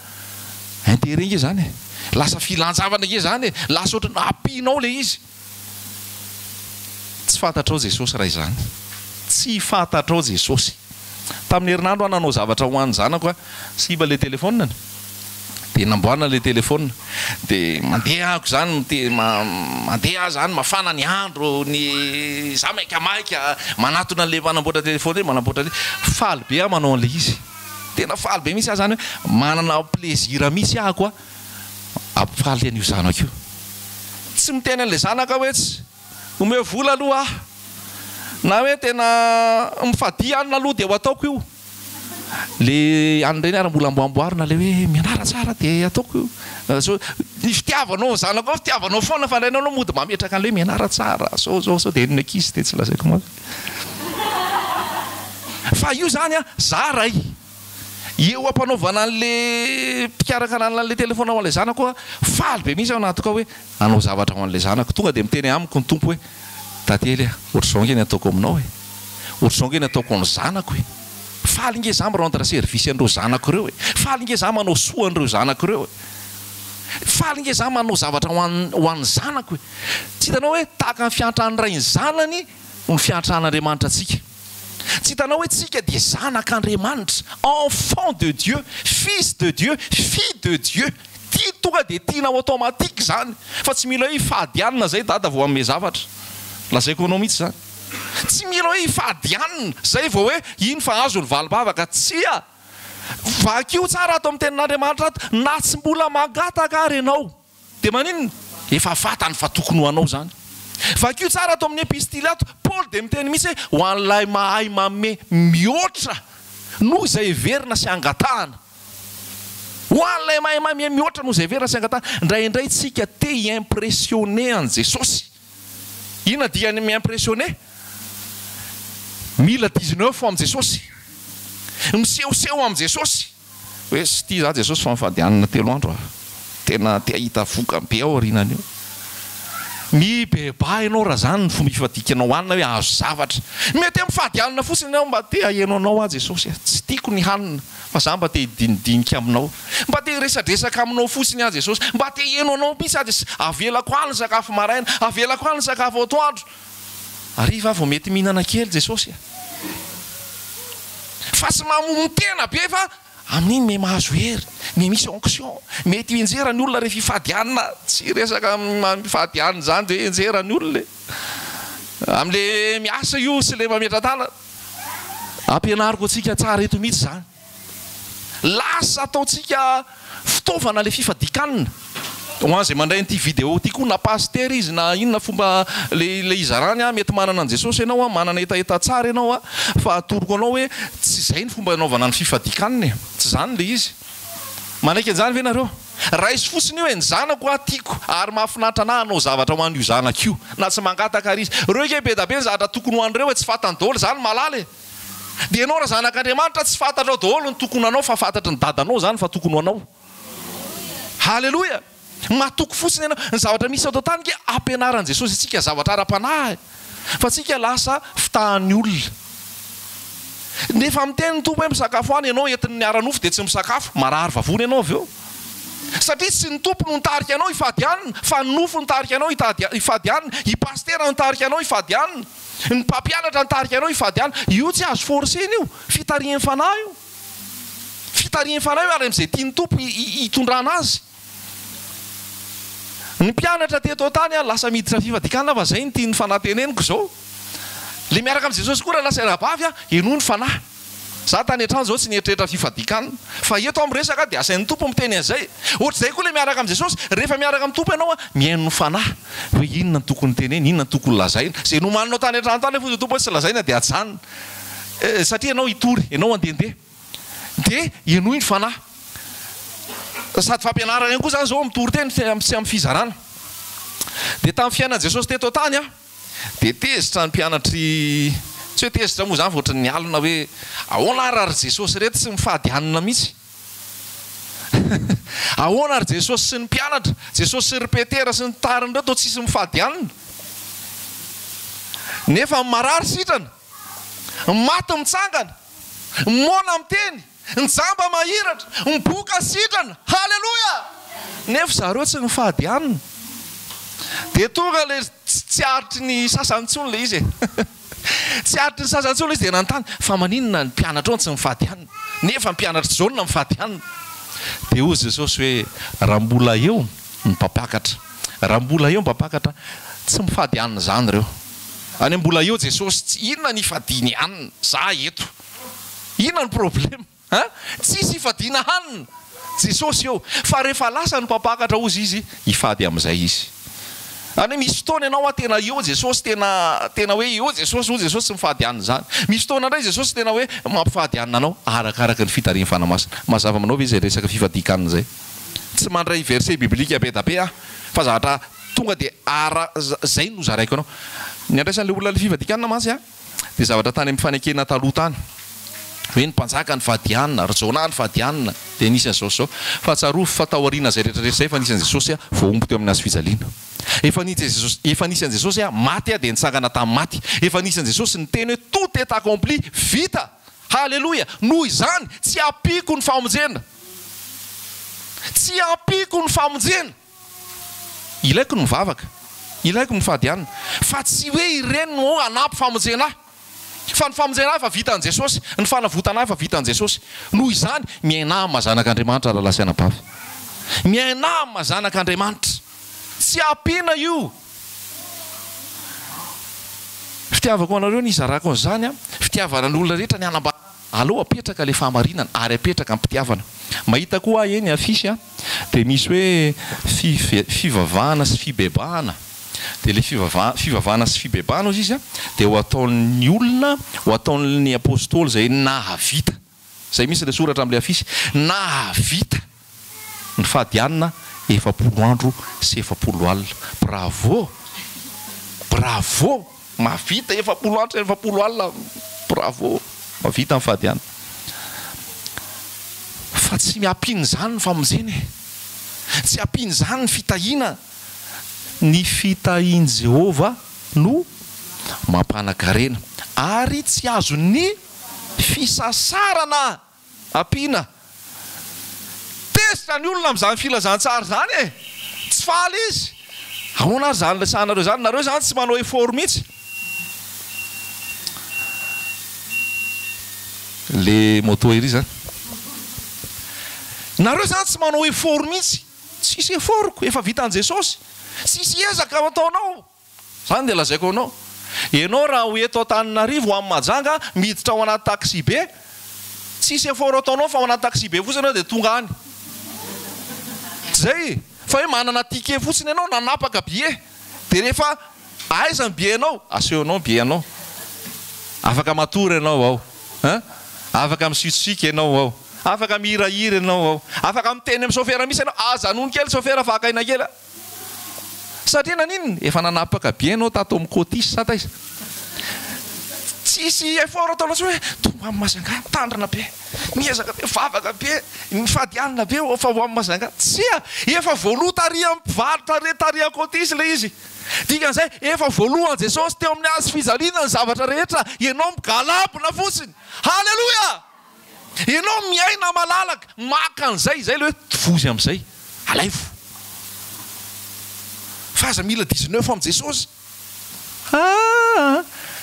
intérêt nge zany lasa filanjavana nge zany lasa ohatrany ampianao le izy tsy fantatrao Jesosy raha izany tsy fantatrao Jesosy tamin'ny herinandro nanao zavatra ho an'ny zanako siba le telefona dia namboarina le telefona dia mandeha ako zany mandeha zany mafana ny andro ny za maikamaika manatona le manamboatra telefona manamboatra le faly be manao an'le izy tena faly be misy zany hoe manana plaisir misy ako ampifaly an'io zanako io tsy miteny an'le zanaka hoe tsy ome vola aloha na hoe tena mifady anina aloha dia ho ataoko io le an'ireny ara-mbola amboamboarina le hoe mianara tsara dia ataoko io so ny fitiavanao zanako fitiavanao foana fa lainao mody mametraka an'le hoe mianara tsara sao dia ny ankizy dia tsy lazaiko ma fa io zany za ray eo ampanaovana an'le mpikaraka an'le telefona ho an'le zanako faly be misy ao anatoka hoe anao zavatra ho an'le zanako tonga dia miteny amiko ny tompo hoe tately ohatr'izao nge ny ataoko aminao ohatr'izao nge ny ataoko ny zanako faly nge za mirendre service an'ireo zanako ireo faly nge za manao soa an'ireo zanako ireo faly nge za manao zavatra ho an'ny zanako tsy hitanao hoe tahaka ny fiantrany ray ny zanany ny fiantran'Andriamanitra atsika tsy hitanao hoe tsika dia zanak'Andriamanitra enfant de Dieu fils de Dieu fille de Dieu tia tonga dia tianao automatique zany fa tsy mila hoe hifadianina zay dada vao amme zavatra lazaiko anao mihitsy zany tsy mila hoe hifadianina zay vao hoe iny fa azo ny valibavaka tsia vakio tsara ato amin'ny tenin'Andriamanitra ato na tsy mbola magataka ary ianao dia maninona efa fatany fa tokony ho anao zany vakio tsara ato amin'ny epistily ato Paul dia miteny misy hoe ho an'ilay mahay mame mihoatra noho izay heverina sy angatahana ho an'ilay mahay mame mihoatra noho izay heverina sy angatahana indraindray tsika te impressionné an' Jesosy ina dia ny mi-impressionné mila 19 am' Jesosy misehoseho am' Jesosy hoe sy tia za Jesosy fa mifadianina 3 andro tena te ahita voka be ao arinany io mibeba ianao raha zany ny fomba ifadikanao hanina hoe azo zavatra mety mifady hanina fotsiny ao mba te aheno anao Jesosy tsy tiako ny hanina fa za mba te hidinidinika aminao mba te resadresaka aminao fotsiny Jesosy mba te heno anao misy Jesosy avelako any ny sakafo maraina avelako any ny sakafo atoandro ariva vao mety mihinana kely Jesosy fa tsy mamono-tena be fa amin'iny me mahazo hery me misy onction mety enjerany olona rehefa ifadianina tsy resaka mifadianina zany de enjerany olona am'le miasa io sy le mametratana ampianariko atsika tsara eto mihitsy zany lasa ataotsika fitaovana le fifadikanina hoan zay mandray n'ity vidéo ty koa na paster izy na inona fomba le izarany mety manana an Jesosy ianao manana etaeta tsara ianao fa atoroko anao hoe tsy zay ny fomba anaovana ny fifadikaniny tsy zany le izy manaiky an'izany ve nareo raha izy fotsiny io hoe ny zanako tiako ary mahafinaritra anahy anao zavatra ho an'io zanako io na tsy mangataka ary izy reo ke be da be ny zavatra tokony ho an'ireo hoe tsy fantany daholo zany malala dia ianao raha zanak'Andriamanitra tsy fantatra daholo ny tokony anao fa fantatry ny dadanao zany fa tokony ho anao halleloia matoko fotsiny ianao ny zavatra misy atao tany ke ampianaran' Jesosy tsika zavatra ara-panahy fa tsika lasa fitahan'ny olona nefa miteny ny tompo hoe misakafo any ianao entiny ny aranofo dia tsy misakafo marary vavony ianao avy eo satria tsy ny tompo no nitarika anao ifady anina fa ny nofo nitarika anao ifady anina i pastera nitarika anao ifady anina ny mpampianatra nitarika anao ifady anina io tsy azo forcena io fitarihan'ny fanahy io fitarihan'ny fanahy io ary amin'izay tiany tompo hitondrana azy ny mpianatra teto tany lasa miditra fifadikanina fa zay ny tiany fanateneniko zao le miaraka amin'i Jesosy koa raha lasa rabavy eno ny fanahy za tany an-trano zao tsy nieritreritra fifadikanina fa eto amin'ny resaka dia asain'ny tompo miteny an'izay ohatr'izay koa le miaraka amin'i Jesosy rehefa miaraka amin'ny tompo ianao mihaino ny fanahy hoe inona ny tokony teneny inona ny tokony lazaina zay nomaninao tany an-trano tany fo tompo hoe tsy lazaina dia atsanina satria ianao hitory ianao andendeha dia eno ny fanahy sady fampianarana ihany koa zany zao mitory teny sy amin'ny fizarana dia tamin'ny fiainan'i Jesosy teto tany dia tezitra ny mpianatry tsy hoe tezitra moa zany voatra ny alina hoe ahoana ary Jesosy reto tsy mifady anina mihitsy ahoana ary Jesosy sy ny mpianatra Jesosy sy ry Petera sy ny tariny reto tsisy mifady anina nefa marary sitrana maty mitsangana mona miteny ny jamba mahiratra miboka sitrana halleloia nefa zareo tsy mifady anina dia tonga le tsy aritry ny sasantsony le izy tsy aritry ny sasantsony izy dia nanontany fa maninona ny mpianatra ao tsy mifady anina nefa mpianatra zao na mifady anina dia hoy Jesosy hoe raha mbola eo ny mpampiakatra raha mbola eo mpampiakatra tsy mifady anina zany reo any mbola eo Jesosy tsy inona ny ifadiany anina za eto inona ny problema tsisy ifadiana hanina Jesosy eo fa rehefa lasa ny mpampiakatra ozy izy ifady amin'izay izy any misy fotoana ianao tena eo Jesosy tena hoe eo Jesosy ho Jesosy tsy mifady anina zany misy fotoana indray Jesosy tena hoe mampifady anina anao arakaraka ny fitariany fanamasina mazava aminao ve zay resaka fifadikanina zay tsy mandray verset biblika be da be fa zavatra tonga dia zay no zaraiko anao ny andraisan'le olona le fifadikanina mantsy dia zavatra tany amin'ny fanekena taloha tany hoe ny mpanjaka ny fadianina rjona ny fadianina dia nisan'izao zao fa tsarofo fataoriana zay rehetrarehetra zay efa nisan'i Jesosy voaomby teo amin'ny azy fijaliana efa nisan'i Jesosy maty dia nitsangana tamin'ny maty efa nisan'i Jesosy ny teny hoe tout est accompli vita halleloia noho izany tsy ampiko ny famonjena tsy ampiko ny famonjena ilaiko ny mivavaka ilaiko ny fadianina fa tsy hoe ireny no anampy famonjena fa ny famonjena efa vita an' Jesosy ny fanavotana efa vita an' Jesosy noho izany miaina amin'ny mazanak'Andriamanitra raha lasy-anabavy miaina amin'ny mazanak'Andriamanitra tsy ampiana io fitiavako anareo ny izarako an'izany fitiavana n'olona rehetra ny anamba aloha apetraka le fahamarinana ary apetraka ampitiavana mahita koa eny afisy dia misy hoe fivavahana sy fibebahana dia le fivavahana sy fibebahana ozy izy dia ho ataon'ny olona ho ataon'ny apôstôly zay nahavita zay misy le soratra amin'le afisy nahavita ny fadianina 7 andro sy 7 alina bravo bravo mavita 7 andro sy 7 alina bravo mavita ny fadianina fa tsy miampiny zany ny famonjeny tsy ampiny zany ny fitahiana ny fitahian' Jehova no mampanakarena ary tsy azo ny fisasarana ampiana tezitra ny olona amin'izany filazantsara zany tsy faly izy ahoana ary zany lasanareo zany nareo zany tsy manao effort mihitsy le moto ery zany nareo zany tsy manao effort mihitsy tsisy effortko efa vitan' Jesosy tsisy ezaka ataonao zany de lazaiko anao ianao raha ho eto Antananarivo amin'ny Mahajanga miditra ao anaty taxi be tsisy effort ataonao fa ao anaty taxi be fotsiny de tonga any zay fa hoe manana ticket fotsiny ianao nanapaka billet de rehefa aiza ny billet-nao asehonao billet-nao afaka matory ianao ao afaka misitsika ianao ao afaka mihirahira ianao ao afaka miteny amin'ny chauffeur misy ianao ajanony kely chauffeur vakaina kely satria naninona efa nanapaka billet ianao tato amin'ny cotis sa taiza tsisy effort ataonao tsy hoe tonga amin'ny Mahajanga mitandrina be miezaka be vavaka be mifady alina be fa ho amin'ny Mahajanga tsia efa voaloha tary amin'ny mpivarotra tary cotis le izy dikan'izay efa voalohan Jesosy teo amin'ny azy fijaliana ny zavatra rehetra ianao migalabona fotsiny halleloja ianao miaina malalaka maka an'izay zay le hoe vozy amin'izay alaifo fa aza mila 19 amin'ny Jesosy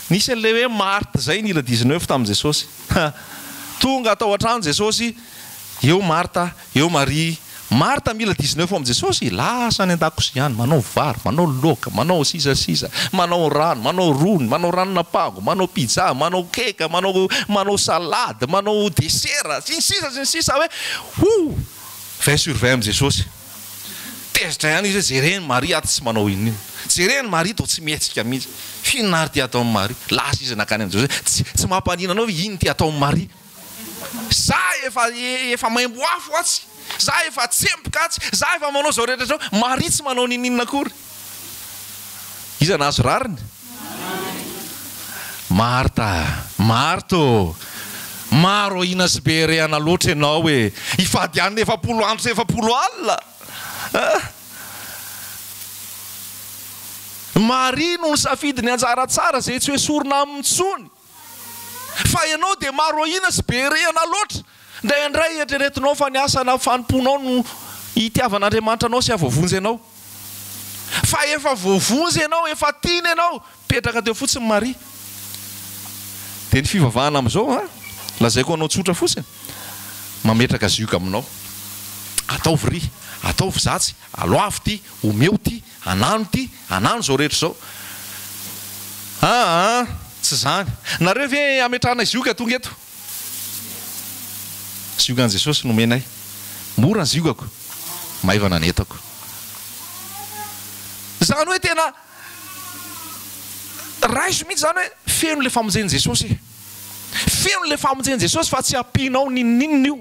nisy an'le hoe Marta zay nila 19 tamin'i Jesosy tonga atao an-trano Jesosy eo Marta eo Maria Marta mila 19 amin'ny Jesosy lasa ny an-dakozia any manao vary manao laoka manao sisasisa manao rano manao rony manao ranona pango manao pizza manao keka manao salade manao dessert sisa hoe 20 sur 20 amin'ny Jesosy tezitra ihany izy jereny Maria aty tsy manao inona jereny Maria to tsy mihetsika mihitsy fihinary ty atao amin'ny Maria lasa izy nakany amin'ny Jesosy tsy mampanina anao ino ty atao amin'ny Maria za efa maimbo afo atsy za efa tsempoka atsy za efa manao zao rehetra zao Maria tsy manao ninina akory iza nazo rariny Marto maro ina sy be rehana loatra ianao hoe ifady any 70 andro sy 70 alina Maria no nisafidy ny anjara tsara zay tsy hoe sorona amin'ny tsony fa ianao de maro ina sy be rehana loatra ndray eritreretinao fa niasana fanomponao no itiavan'Andriamanitra anao sy avovonjy ianao fa efa voavonjy ianao efa tiany ianao petraka teo fotsiny Maria de ny fivavahana amin'izao lazaiko anao tsotra fotsiny mametraka zioka aminao ataovy ry ataovy zatsy aloafy ty omeo ty anano zao rehetra zao tsy zany nareo ve ametrahana zioka tonga eto ziokan'i Jesosy nomenay mora ny ziokako maivana netako zany hoe tena raiso mihitsy zany hoe feno le famonjeny Jesosy feno le famonjeny Jesosy fa tsy ampianao nininina io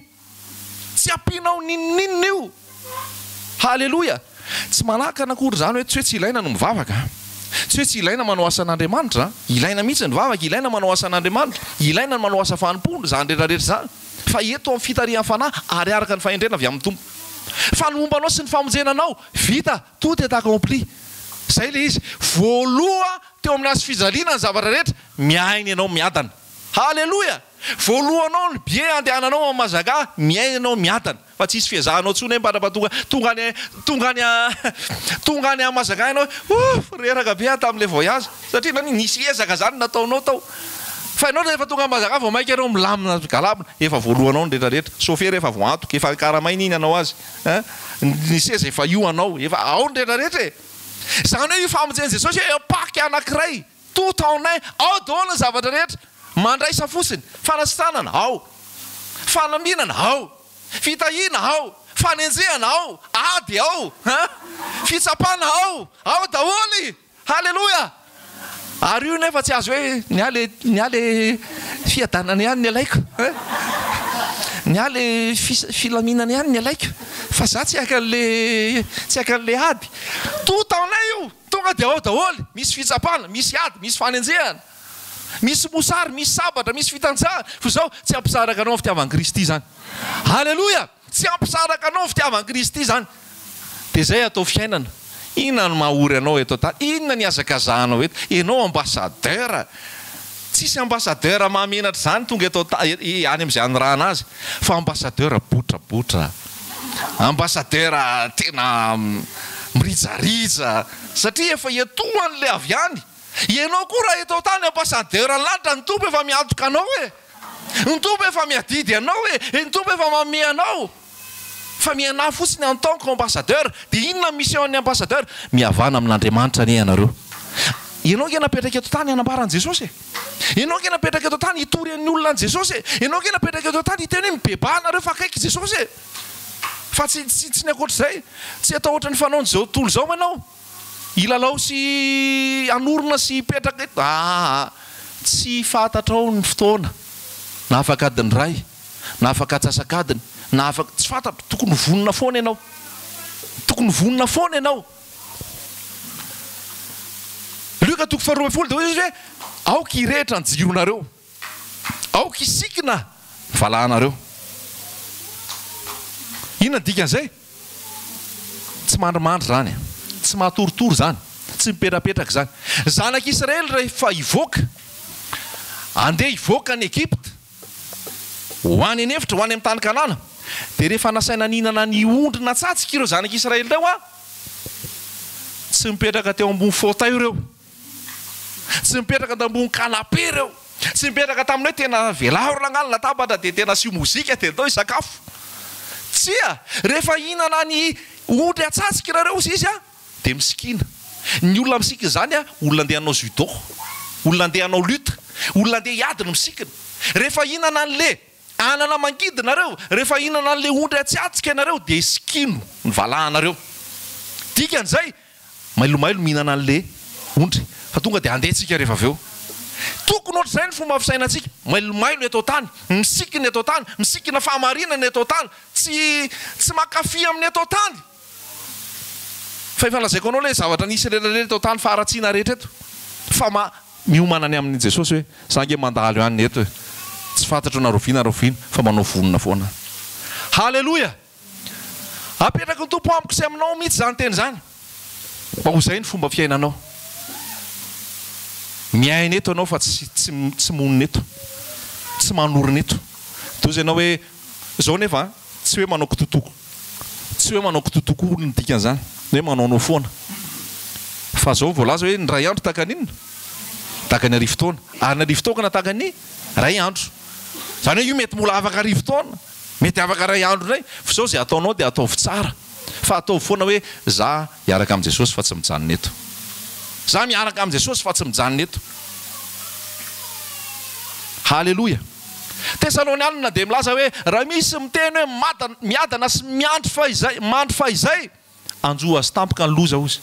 tsy ampianao nininina io halleloja tsy manahaka nakory zany hoe tsy hoe tsy ilaina no mivavaka tsy hoe tsy ilaina manao asan'Andriamanitra ilaina mihitsy ny vavaka ilaina manao asan'Andriamanitra ilaina manao asa fanompoana zany rehetrarehetra zany fa eto amin'ny fitarihan'ny fanahy ary araka ny fahendrena avy amin'ny tompo fa ny mombanao sy ny famonjenanao vita tout est accompli zay le izy voaloha teo amin'ny azy fijaliana ny zavatra rehetra miaina ianao miadana halleloja voalohanao ny bie andehananao amin'ny Mahajanga miaina ianao miadana fa tsisy fiazahanao tsony hoe tonga any amin'ny Mahajanga ianao reraka be tamin'le voyage satria nisy ezaka zany nataonao tao fa ianao rehefa tonga Mahajanga vao mainka ianao milamina galabina efa voalohanao ny rehetrarehetra chauffeur efa voantoka efa karamaina iny anao azy ny seza efa io anao efa ao ny rehetrarehetra zany hoe io famonjeny Jesosy hoe epaky anankiray tout en un ao daholo ny zavatra rehetra mandraisa fotsiny fanasitanana ao fanaminana ao fitahina ao fanenjehana ao ady ao fitsapana ao daholy halleloja ary io nefa tsy azo hoe niale fiadanana ihany ny alaiko niale filaminana ihany ny alaiko fa za tsy akan'le ady tout en un io tonga de ao daholy misy fitsapana misy ady misy fanenjehana misy mosary misy sabatra misy fitanjahana fa zao tsy ampisaraka anao fitiavan'i Kristy zany halleloja tsy ampisaraka anao fitiavan'i Kristy zany de zay atao fiainana inona no mahory anao eto tany inona ny azakazahanao eto ianao ambassadeur tsisy ambassadeur mahamenatra zany tonga eto any amin'izay anyrahana azy fa ambassadeur botrabotra ambassadeur tena mirijarija satria efa etohan'le avy any ianao koa raha eto tany ambassadeur ny lanitra ny tompo efa miantoka anao Ny tompo efa miadidy anao hoe ny tompo efa manome anao fa miana fotsiny en tant qu'ambassadeur dia inona mission-ny ambassadeur mihavana amin'Andriamanitra ne ianareo ianao ke napetraka eto tany hanambarany Jesosy ianao ke napetraka eto tany hitory amin'ny olona any Jesosy ianao ke napetraka eto tany hiteny hoe mibeba anareo fa akaiky Jesosy fa tsy ny akoatr'izay tsy atao ohatran'ny fanaony zao tontolo zao ianao ilalao sy anorona sy hipetraka eto tsy fantatrao ny fotoana na afaka adiny ray na afaka atsasakadiny na afaka tsy fantatro tokony vonona foana ianao tokony vonona foana ianao Luka toko faharoa ambin'ny folo dia izy hoe aoka hirehitra ny jironareo aoka isikina valanareo inona dikan'izay tsy mandrimandry zany tsy mahatoritory zany tsy mipetrapetraka zany zanak'Israely rehefa hivoaka andeha hivoaka ny Egypte ho any anefitra ho any amin'ny tany Kanana dia rehefa nasaina ninana ny ondrina tsatsika ireo zanak'Israely teo tsy mipetraka teo ambony fauteuil ireo tsy mipetraka teo ambony canapé ireo tsy mipetraka tamin'ny hoe tena velahoro langalina latabatra dia tena asio mozika dia atao hisakafo tsia rehefa hinana ny ondry atsatsika ireo izy dia misikina ny olona misika zany olona andeha hanao judo olona andeha hanao lutte olona andeha hiady no misikina rehefa hinana an'le anana mangidinareo rehefa hinana an'le ondry atsatsika ianareo dia isikino ny valahanareo dikan'izay mailomailo mihinana an'le ondry fa tonga dia andehantsika rehefa avy eo tokony ohatr'izay ny fomba fisainantsika mailomailo eto tany misikina eto tany misikina fahamarinana eto tany tsy makafy amin'ny eto tany fa efa lazaiko anao le zavatra nisy rehetrarehetra eto tany faharatsiana rehetra eto fa miomana any amin'ny Jesosy hoe zange mandalo ihany eto tsy fantatro naroviana fa manao vonona foana halleloja apetraka ny tompo amiko sy aminao mihitsy zany teny zany mba ho zay ny fomba fiainanao miaina eto anao fa tsy monina eto tsy manorina eto toy zay anao hoe zao nefa tsy hoe manao kitotoko tsy hoe manao kitotoko olona dikan'izany hoe manaonao foana fa zao voalaza hoe ny ray andro tahaka n'inona tahaka ny arivo taona ary ny arivo taokana tahaka ny ray andro zany hoe io mety mbola afaka arivo taona mety afaka ray andro ndray fa zao zay ataonao dia ataovy tsara fa ataovy foana hoe za miaraka amin'i Jesosy fa tsy mijanona eto za miaraka amin'i Jesosy fa tsy mijanona eto halleloja Tesalonianina dia milaza hoe raha misy miteny hoe miadana sy mandry fa izay anjo azy tampoka ny loza ozy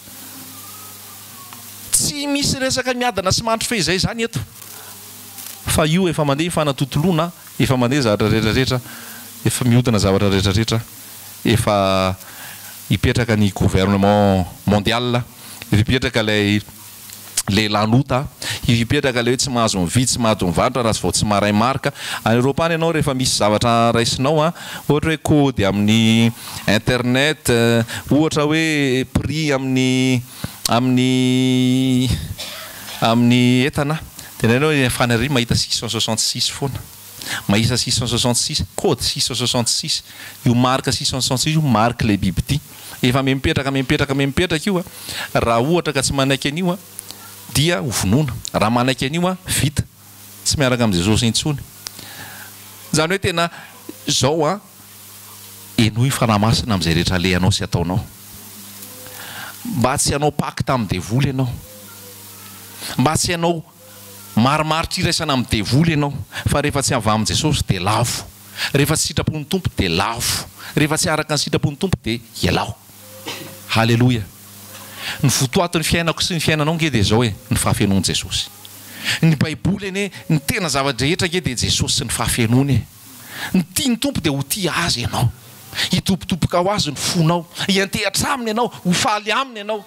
tsy misy resaka miadana sy mandry fa izay zany eto fa io efa mandeha fanatotoloana efa mandeha zavatra rehetrarehetra efa mihodina zavatra rehetrarehetra efa hipetraka ny gouvernement mondial hipetraka le lanota hipetraka le hoe tsy mahazo mividy tsy mahazo mivarotra raha vao tsy maray marika any Eropa any ianao rehefa misy zavatra raisinao ohatra hoe kody amin'ny internet ohatra hoe prix amin'ny entana dia nainao fanary mahita 666 foana mahisa 666 kody 666 io marika 666 io marika le biby ty efa mipetraka io raha ohatra ka tsy manaiky an'io dia hovonoana raha manaiky an'io vita tsy miaraka amin'i Jesosy intsony zany hoe tena zao enoy fanamasina amin'izay rehetra lehanao sy ataonao mba tsy hanao pacte amin'ny devoly ianao mba tsy hanao marimaritra iraisana amin'ny devoly ianao fa rehefa tsy avy amin'i Jesosy dia lavo rehefa tsy sitrapon'ny tompo dia lavo rehefa tsy araka ny sitrapon'ny tompo dia ialao halleloja ny fotoaton'ny fiainako sy ny fiainanao nge dia zao hoe ny fahafenon'i Jesosy ny baiboly ene ny tena zavadrehetra nge dia Jesosy sy ny fahafenony ny tiany tompo dia ho tia azy ianao hitopitopoka ho azy ny fonao hiantehatra aminy ianao ho faly aminy ianao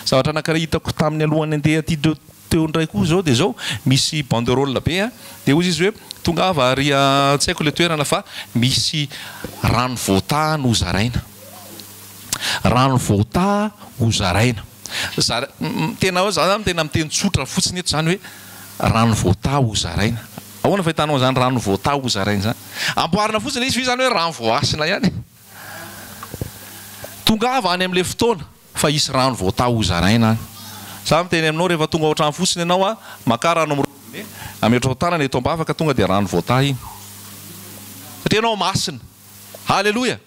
zavatra anankiray hitako tamin'ny alohany andeha aty teo ndray koa zao dia zao misy banderole be dia ozy izy hoe tonga vary tsy haiko le toerana fa misy rano voata no zaraina rano voata ho zaraina tena hoe za tena miteny tsotra fotsiny eto zany hoe rano voata ho zaraina ahoana fahitanao zany rano voata ho zaraina zany amboarina fotsiny izy zany hoe rano voasina ihany tonga avy any amin'le fotoana fa isy rano voata ho zaraina za miteny aminao rehefa tonga ohatrany fotsiny ianao maka rano ametrao tanana eto ambavaka tonga dia rano voata iny satria anao masina. Halleloja.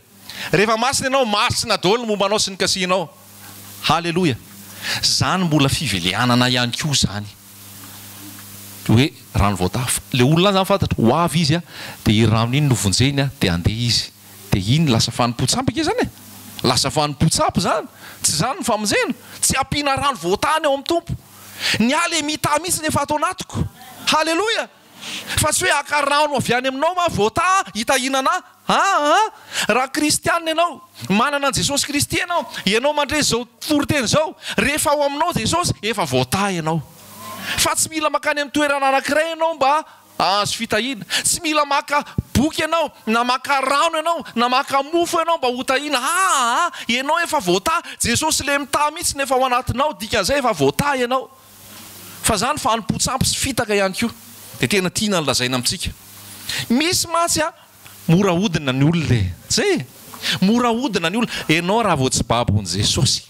Rehefa masina ianao, masina daholo mombanao sy ny kasinao. Halleloja. Zany mbola fivelianana ihany koa zany. Hoe rano voatafo. Le olona zany fantatra ho avy izy dia rano iny novonjeny dia andeha izy. Dia iny lasa fanompotsapy ke zany. Lasa fanompotsapy zany. Tsy zany ny famonjena. Tsy ampiana rano voatany ao amin'ny tompo. Ny ale mita mihitsy nefa atao anatiko. Halleloja. Fa tsy hoe aka rano avy any aminao ma voata hitahinana. Raha kristianina ianao, manana an Jesosy Kristy ianao mandre zao toriteny zao, rehefa ao aminao Jesosy efa voata ianao. Fa tsy mila makany amin'ny toerana anankiray ianao mba azo fitahiana. Tsy mila maka boky ianao, na maka rano ianao, na maka mofo ianao mba ho tahiana. Ianao efa voata. Jesosy le mita mihitsy nefa ao anatinao, dikan'izay efa voata ianao. Fa zany fanompotsapy sy fitaka ihany koa. Dia tena tiana ny lazaina amintsika. Misy matsy mora hodina ny olona. Zay. Mora hodina ny olona. Ianao raha vao tsy babon'i Jesosy,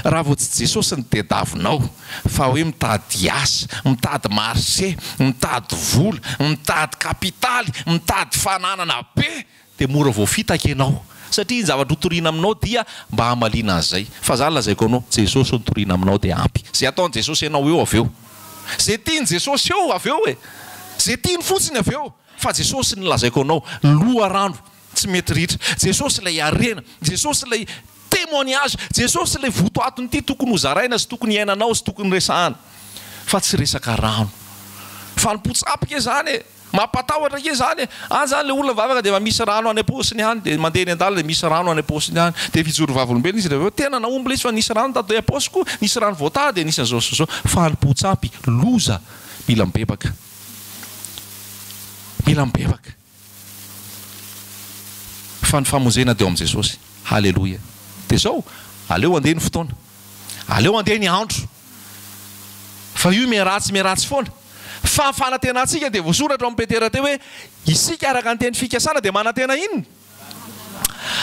raha vao tsy Jesosy ny tediavinao, fa hoe mitady asa, mitady marché, mitady vola, mitady kapitaly, mitady fananana be, dia mora voafitaka ianao. Satria ny zavatra hotoriana aminao dia mba hamaliana an'izay. Fa zany lazaiko anao, Jesosy no toriana aminao dia ampy. Zay ataon'i Jesosy ianao eo avy eo. Zay tiany Jesosy eo avy eo e. Zay tiany fotsiny avy eo. Fa Jesosy ny lazaiko anao, loha rano tsy mety ritra. Jesosy ilay harena, Jesosy ilay témoignage, Jesosy ilay votoatony ity tokony ho zaraina sy tokony iainanao sy tokony resahana. Fa tsy resaka rano. Fanompotsapy ke zany e. Mampatahotra ke zany e. Zany le olona vavaka dia misy rano any am-paosiny any, dia mandeha eny an-dalana dia misy rano any am-paosiny any, dia fijoro vavolombelona izy dia tena naomby ilay izy fa nisy rano tato am-paosiko, nisy rano voatady dia nisy an'izao sy izao. Fanompotsapy, loza, mila mibebaka. Mila mibebaka. Fa ny famonjena dia ao amin'i Jesosy. Halleloja. Dia zao, aleo andeha ny fotoana. Aleo andeha ny andro. Fa io meratsy foana. Fa fanantenantsika dia voasoratra amin'ny Petera teo hoe isika araka ny teny fikasana dia manantena inona?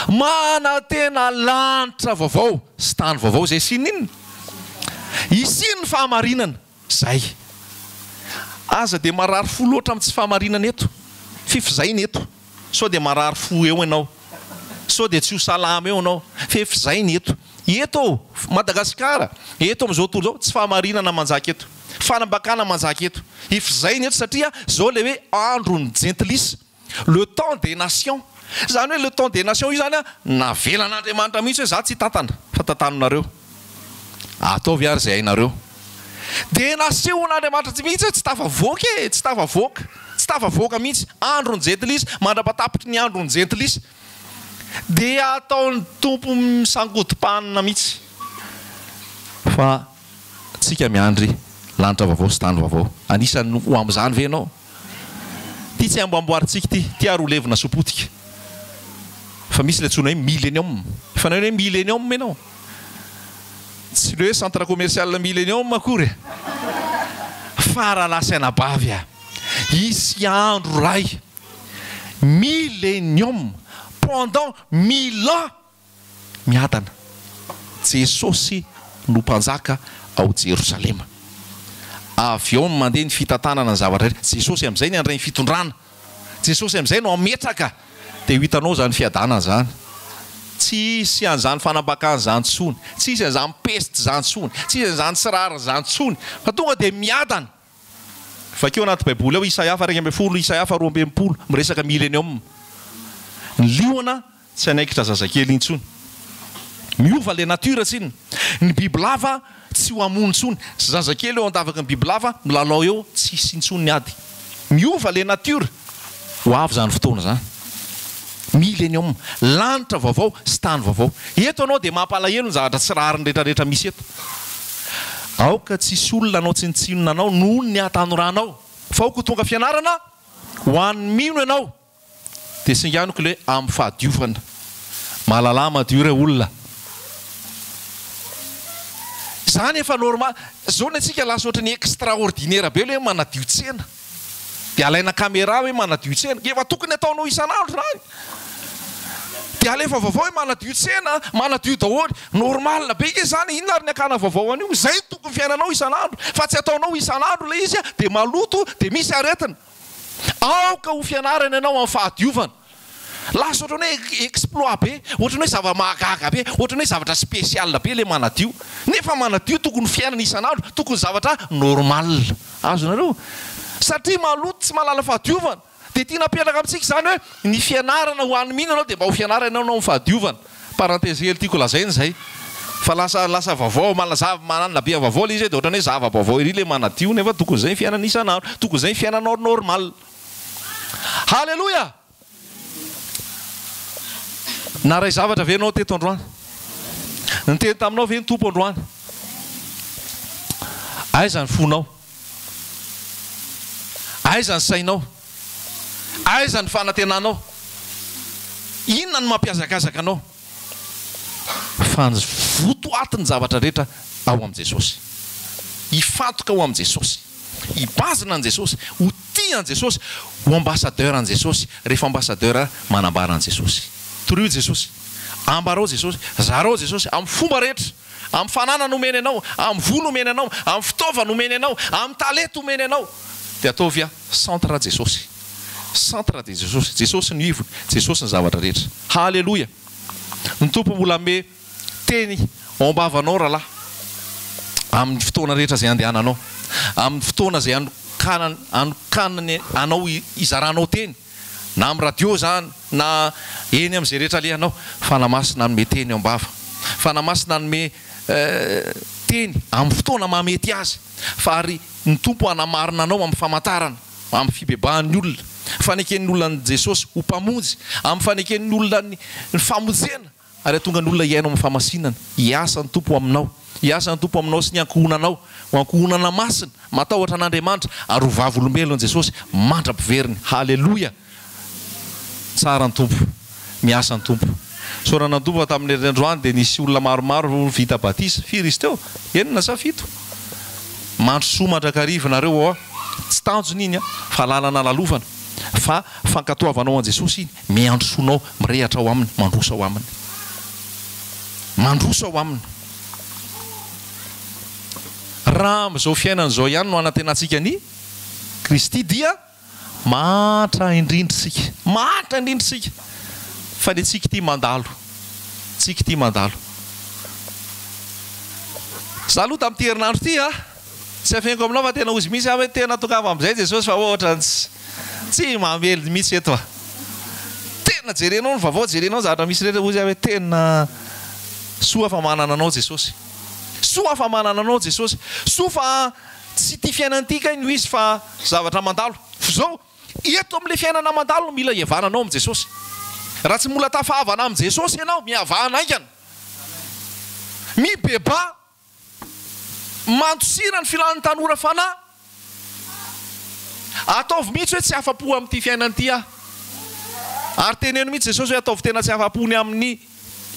Manantena lanitra vaovao sy tany vaovao izay sinina. Isiny ny fahamarinana. Zay. Aza dia marary fo loatra amin'ny tsy fahamarinana eto. Fifizaina eto. Sao dia marary fo eo ianao. Sao dia tsy ho salama eo ianao. Fifizaina eto. Eto Madagasikara. Eto amin'izao tontolo izao tsy fahamarinana manjaka eto. Fanambakana manjaka eto. Ifizaina eto satria zao le hoe andron'ny jentilisa. Le temps des nations. Zany hoe le temps des nations io zany navelan'Andriamanitra mihitsy hoe za tsy tantana fa tantanonareo. Ataovy ary izay hainareo. Dia nasehon'Andriamanitra tsy mihitsy tsy tafavoaka e, tsy tafavoaka. Tsy tafavoaka mihitsy andron'ny jentilisa, mandrapatapitry ny andron'ny jentilisa. Dia ataon'ny tompo misangodimpanina mihitsy. Fa tsika miandry lanitra vaovao sy tany vaovao. Anisany ho amin'izany ve ianao? Ty tsy amboamboarintsika ty ary ho levina sopotika. Fa misy le antsoina hoe millénium. Fanao hoe millénium ianao. Tsy le hoe centre commercial millénium akory. Faralasaina bavy a. Isy andro ray. Millénium. Pendant 1000 ans. Miadana. Jesosy no mpanjaka ao Jerosalema. Avy eo mandeha ny fitantanana ny zavatra rehetra. Jesosy amin'izay ny andray ny fitondrana. Jesosy amin'izay no ametraka. Dia ho hitanao zany fiadanana zany. Tsisy an'izany fanambakana zany tsony. Tsisy an'izany peste zany tsony. Tsisy an'izany tsirara zany tsony. Fa tonga dia miadana. Vakeo anaty Baiboly ao Isaia 1:20, Isaia 2:20 miresaka millénium. Ny liona tsy anaikitra zazakely intsony. Miova le natura tsiny. Ny biby lava tsy ho amono intsony. Zazakely eo andavaka ny biby lava milalao eo tsisy intsony ny ady. Miova le natura. Ho avy zany fotoana zany. Millénium, lanitra vaovao sy tany vaovao. Eto anao dia mampalahelo ny zavatra tsy rariny rehetrarehetra misy eto. Aoka tsisy olona anao tsinotsinona anao noho ny atanoranao. Fa aoka tonga fianarana ho an'ny mino ianao. Dia singaniko le amin'ny fahadiovana. Mahalala madio ireo olona. Zany efa normal. Zao ny antsika lasa ohatran'ny extraordinaire be hoe manadio tsena. Dia alaina caméra hoe manadio tsena. Efa tokony ataonao isan'andro rany. Dia alefa vaovao hoe manadio tsena, manadio daholo. Normal be ke zany, inona ary ny akana vaovao an'io. Zay tokony fiainanao isan'andro. Fa tsy ataonao isan'andro le izy dia maloto dia misy aretina. Aoka ho fianarana ianao amin'ny fahadiovana. lasa ohatrany hoe exploit be, ohatrany hoe zava-mahagaga be, ohatrany hoe zavatra spécial be le manadio. Nefa manadio tokony fiainana isan'andro, tokony zavatra normal. Azonareo? Satria maloto tsy mahalala fahadiovana. Dia tia nampianaka amintsika zany hoe ny fianarana ho an'ny mihina anao dia mba ho fianarana ianao ny fahadiovana. Parenthèse hely tiako lazaina zay. Fa lasa vaovao, manana be vaovao le izy dia ohatrany hoe zava-baovao ery le manadio nefa tokony zay fiainana isan'andro, tokony zay fiainanao normal. Halleluja! Na ray zavatra ve anao teto androany? Niteny taminao ve ny tompo androany? Aiza ny fonao? Aiza ny sainao? Aiza ny fanantenanao? Inona ny mampiazakazaka anao? Fa votoaty ny zavatra rehetra ao amin'i Jesosy. Hifatoka ao amin'i Jesosy. Hibazina an' Jesosy. Ho tia an' Jesosy. Ho ambassadeur an' Jesosy. Rehefa ambassadeur manambara an' Jesosy. Torio Jesosy. Ambarao Jesosy. Zarao Jesosy. Amin'ny fomba rehetra. Amin'ny fananana omeny anao. Amin'ny vola omeny anao. Amin'ny fitaovana omeny anao. Amin'ny talenta omeny anao. Dia ataovy centre Jesosy. Centre de Jesosy. Jesosy ny ivony. Jesosy ny zavatra rehetra. Halleluja. Ny tompo mbola me teny ombavanao rahalahy. Amin'ny fotoana rehetra izay andehananao. Amin'ny fotoana izay anokanany anao izaranao teny. Na amin'ny radio zany, na eny amin'izay rehetra lehanao. Fanamasina anome teny ombava. Fanamasina anome teny amin'ny fotoana mamety azy. Fa ary ny tompo hanamarina anao amin'ny famantarana, amin'ny fibebahan'ny olona. Faneken'ny olona ny Jesosy ho mpamonjy, amin'ny faneken'ny olona ny famonjena, ary atonga ny olona iainao amin'ny famasinana. Hiasa ny tompo aminao, hiasa ny tompo aminao sy ny ankohonanao, ho ankohonana masina, matahotra an'Andriamanitra, ary ho vavolombelon Jesosy mandra-piveriny. Halleluja! Tsara ny tompo, miasa ny tompo. Saorana ny tompo tamin'ny androany dia nisy olona maromaro vita batisa. Firy izy teo? Enina sa fito? Mandro soa mandrakariva nareo ao. Tsy tanjony iny fa lalana lalovana. Fa fankatoavanao an' Jesosy iny, miandrosoanao, mirehatra ao aminy, mandroso ao aminy. Mandroso ao aminy. Raha amin'izao fiainan'izao ihany no anantenantsika ny Kristy dia matra indrindrasika. Matra indrindrasika. Fa ny tsika tia mandalo. Tsika tia mandalo. Zaho aloha tamin'ity herinandro ity tsy afenko aminao fa tena ozy misy hoe tena tokava amin'izay Jesosy fa ohatra tsy mamely mihitsy eto tena jerenao ny vaovao, jerenao zavatra misy rehetra ozy hoe tena soa fa manana anao Jesosy. Soa fa manana anao Jesosy. Soa fa tsy tia fiainan'ity ino izy fa zavatra mandalo. Zao eto amin'ilay fiainana mandalo no mila hiavananao amin'i Jesosy. Raha tsy mbola tafahavana amin'i Jesosy ianao, mihavana aingana. Mibeba mantosira ny filan'ny tanora fanahy. Ataovy mihitsy hoe tsy afa-po amin'ity fiainan'ity ary teneno mihitsy Jesosy hoe ataovy tena tsy afa-pony amin'ny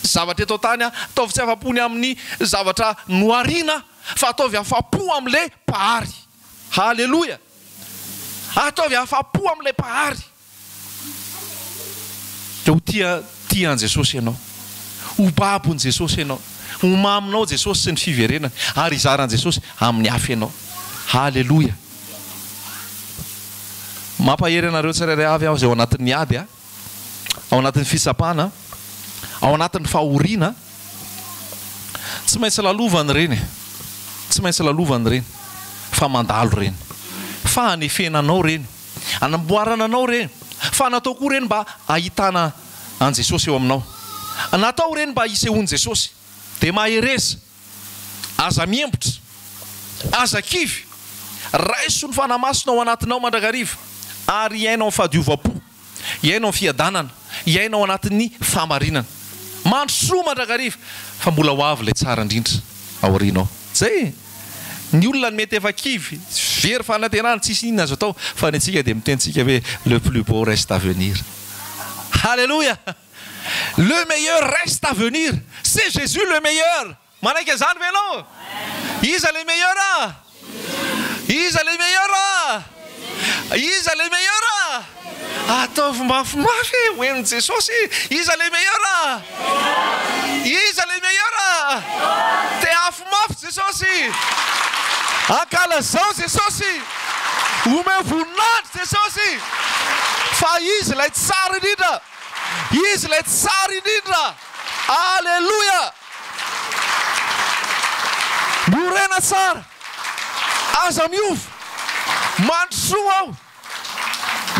zavatra eto tany ataovy tsy afa-pony amin'ny zavatra noariana, fa ataovy afa-po amin'ilay pahary. Halleluja! Ataovy afa-po amin'ilay pahary. Dia ho tia an' Jesosy ianao. Ho babon' Jesosy ianao. Ho maminao Jesosy sy ny fiverenana, ary izaran' Jesosy amin'ny hafa ianao. Halleluja! Mampahery anareo tsirairay avy aho izay ao anatin'ny ady ao anatin'ny fitsapana, ao anatin'ny fahoriana. Tsy maintsy lalovany reny. Tsy maintsy lalovany reny. Fa mandalo reny. Fa hanefenanao reny. Hanamboarana anao reny. Fa natao koa reny mba ahitana an' Jesosy eo aminao. Natao reny mba hisehoan' Jesosy. Dia mahereza. Aza miembotra. Aza kivy. Raiso ny fanamasina ao anatinao mandrakariva. Ary iainao amin'ny fahadiova-po. Iainao amin'ny fiadanana. Iainao anatin'ny famarinana. Mandrosoa mandrakariva. Fa mbola ho avy ilay tsara indrindra ao aorianao. Zay. Ny olona ny mety efa kivy, very fanantenana, tsisy inona azo atao, fa ny antsika dia mitentsika hoe le plus beau reste à venir. Alléluia! Le meilleur reste à venir. C'est Jésus le meilleur. Manaiky an'izany ve ianao? Iza le meilleur? Iza le meilleur? Iza le meilleur? Ataovy mafimafy hoen'i Jesosy. Iza le meilleur? Iza le meilleur? Te afimafy Jesosy. Ankalazao Jesosy. Omeo voninahitra Jesosy. Fa izy ilay tsara indrindra. izy ilay tsara indrindra. Aleloia. Morena tsara, aza miova, mandrosoa aho.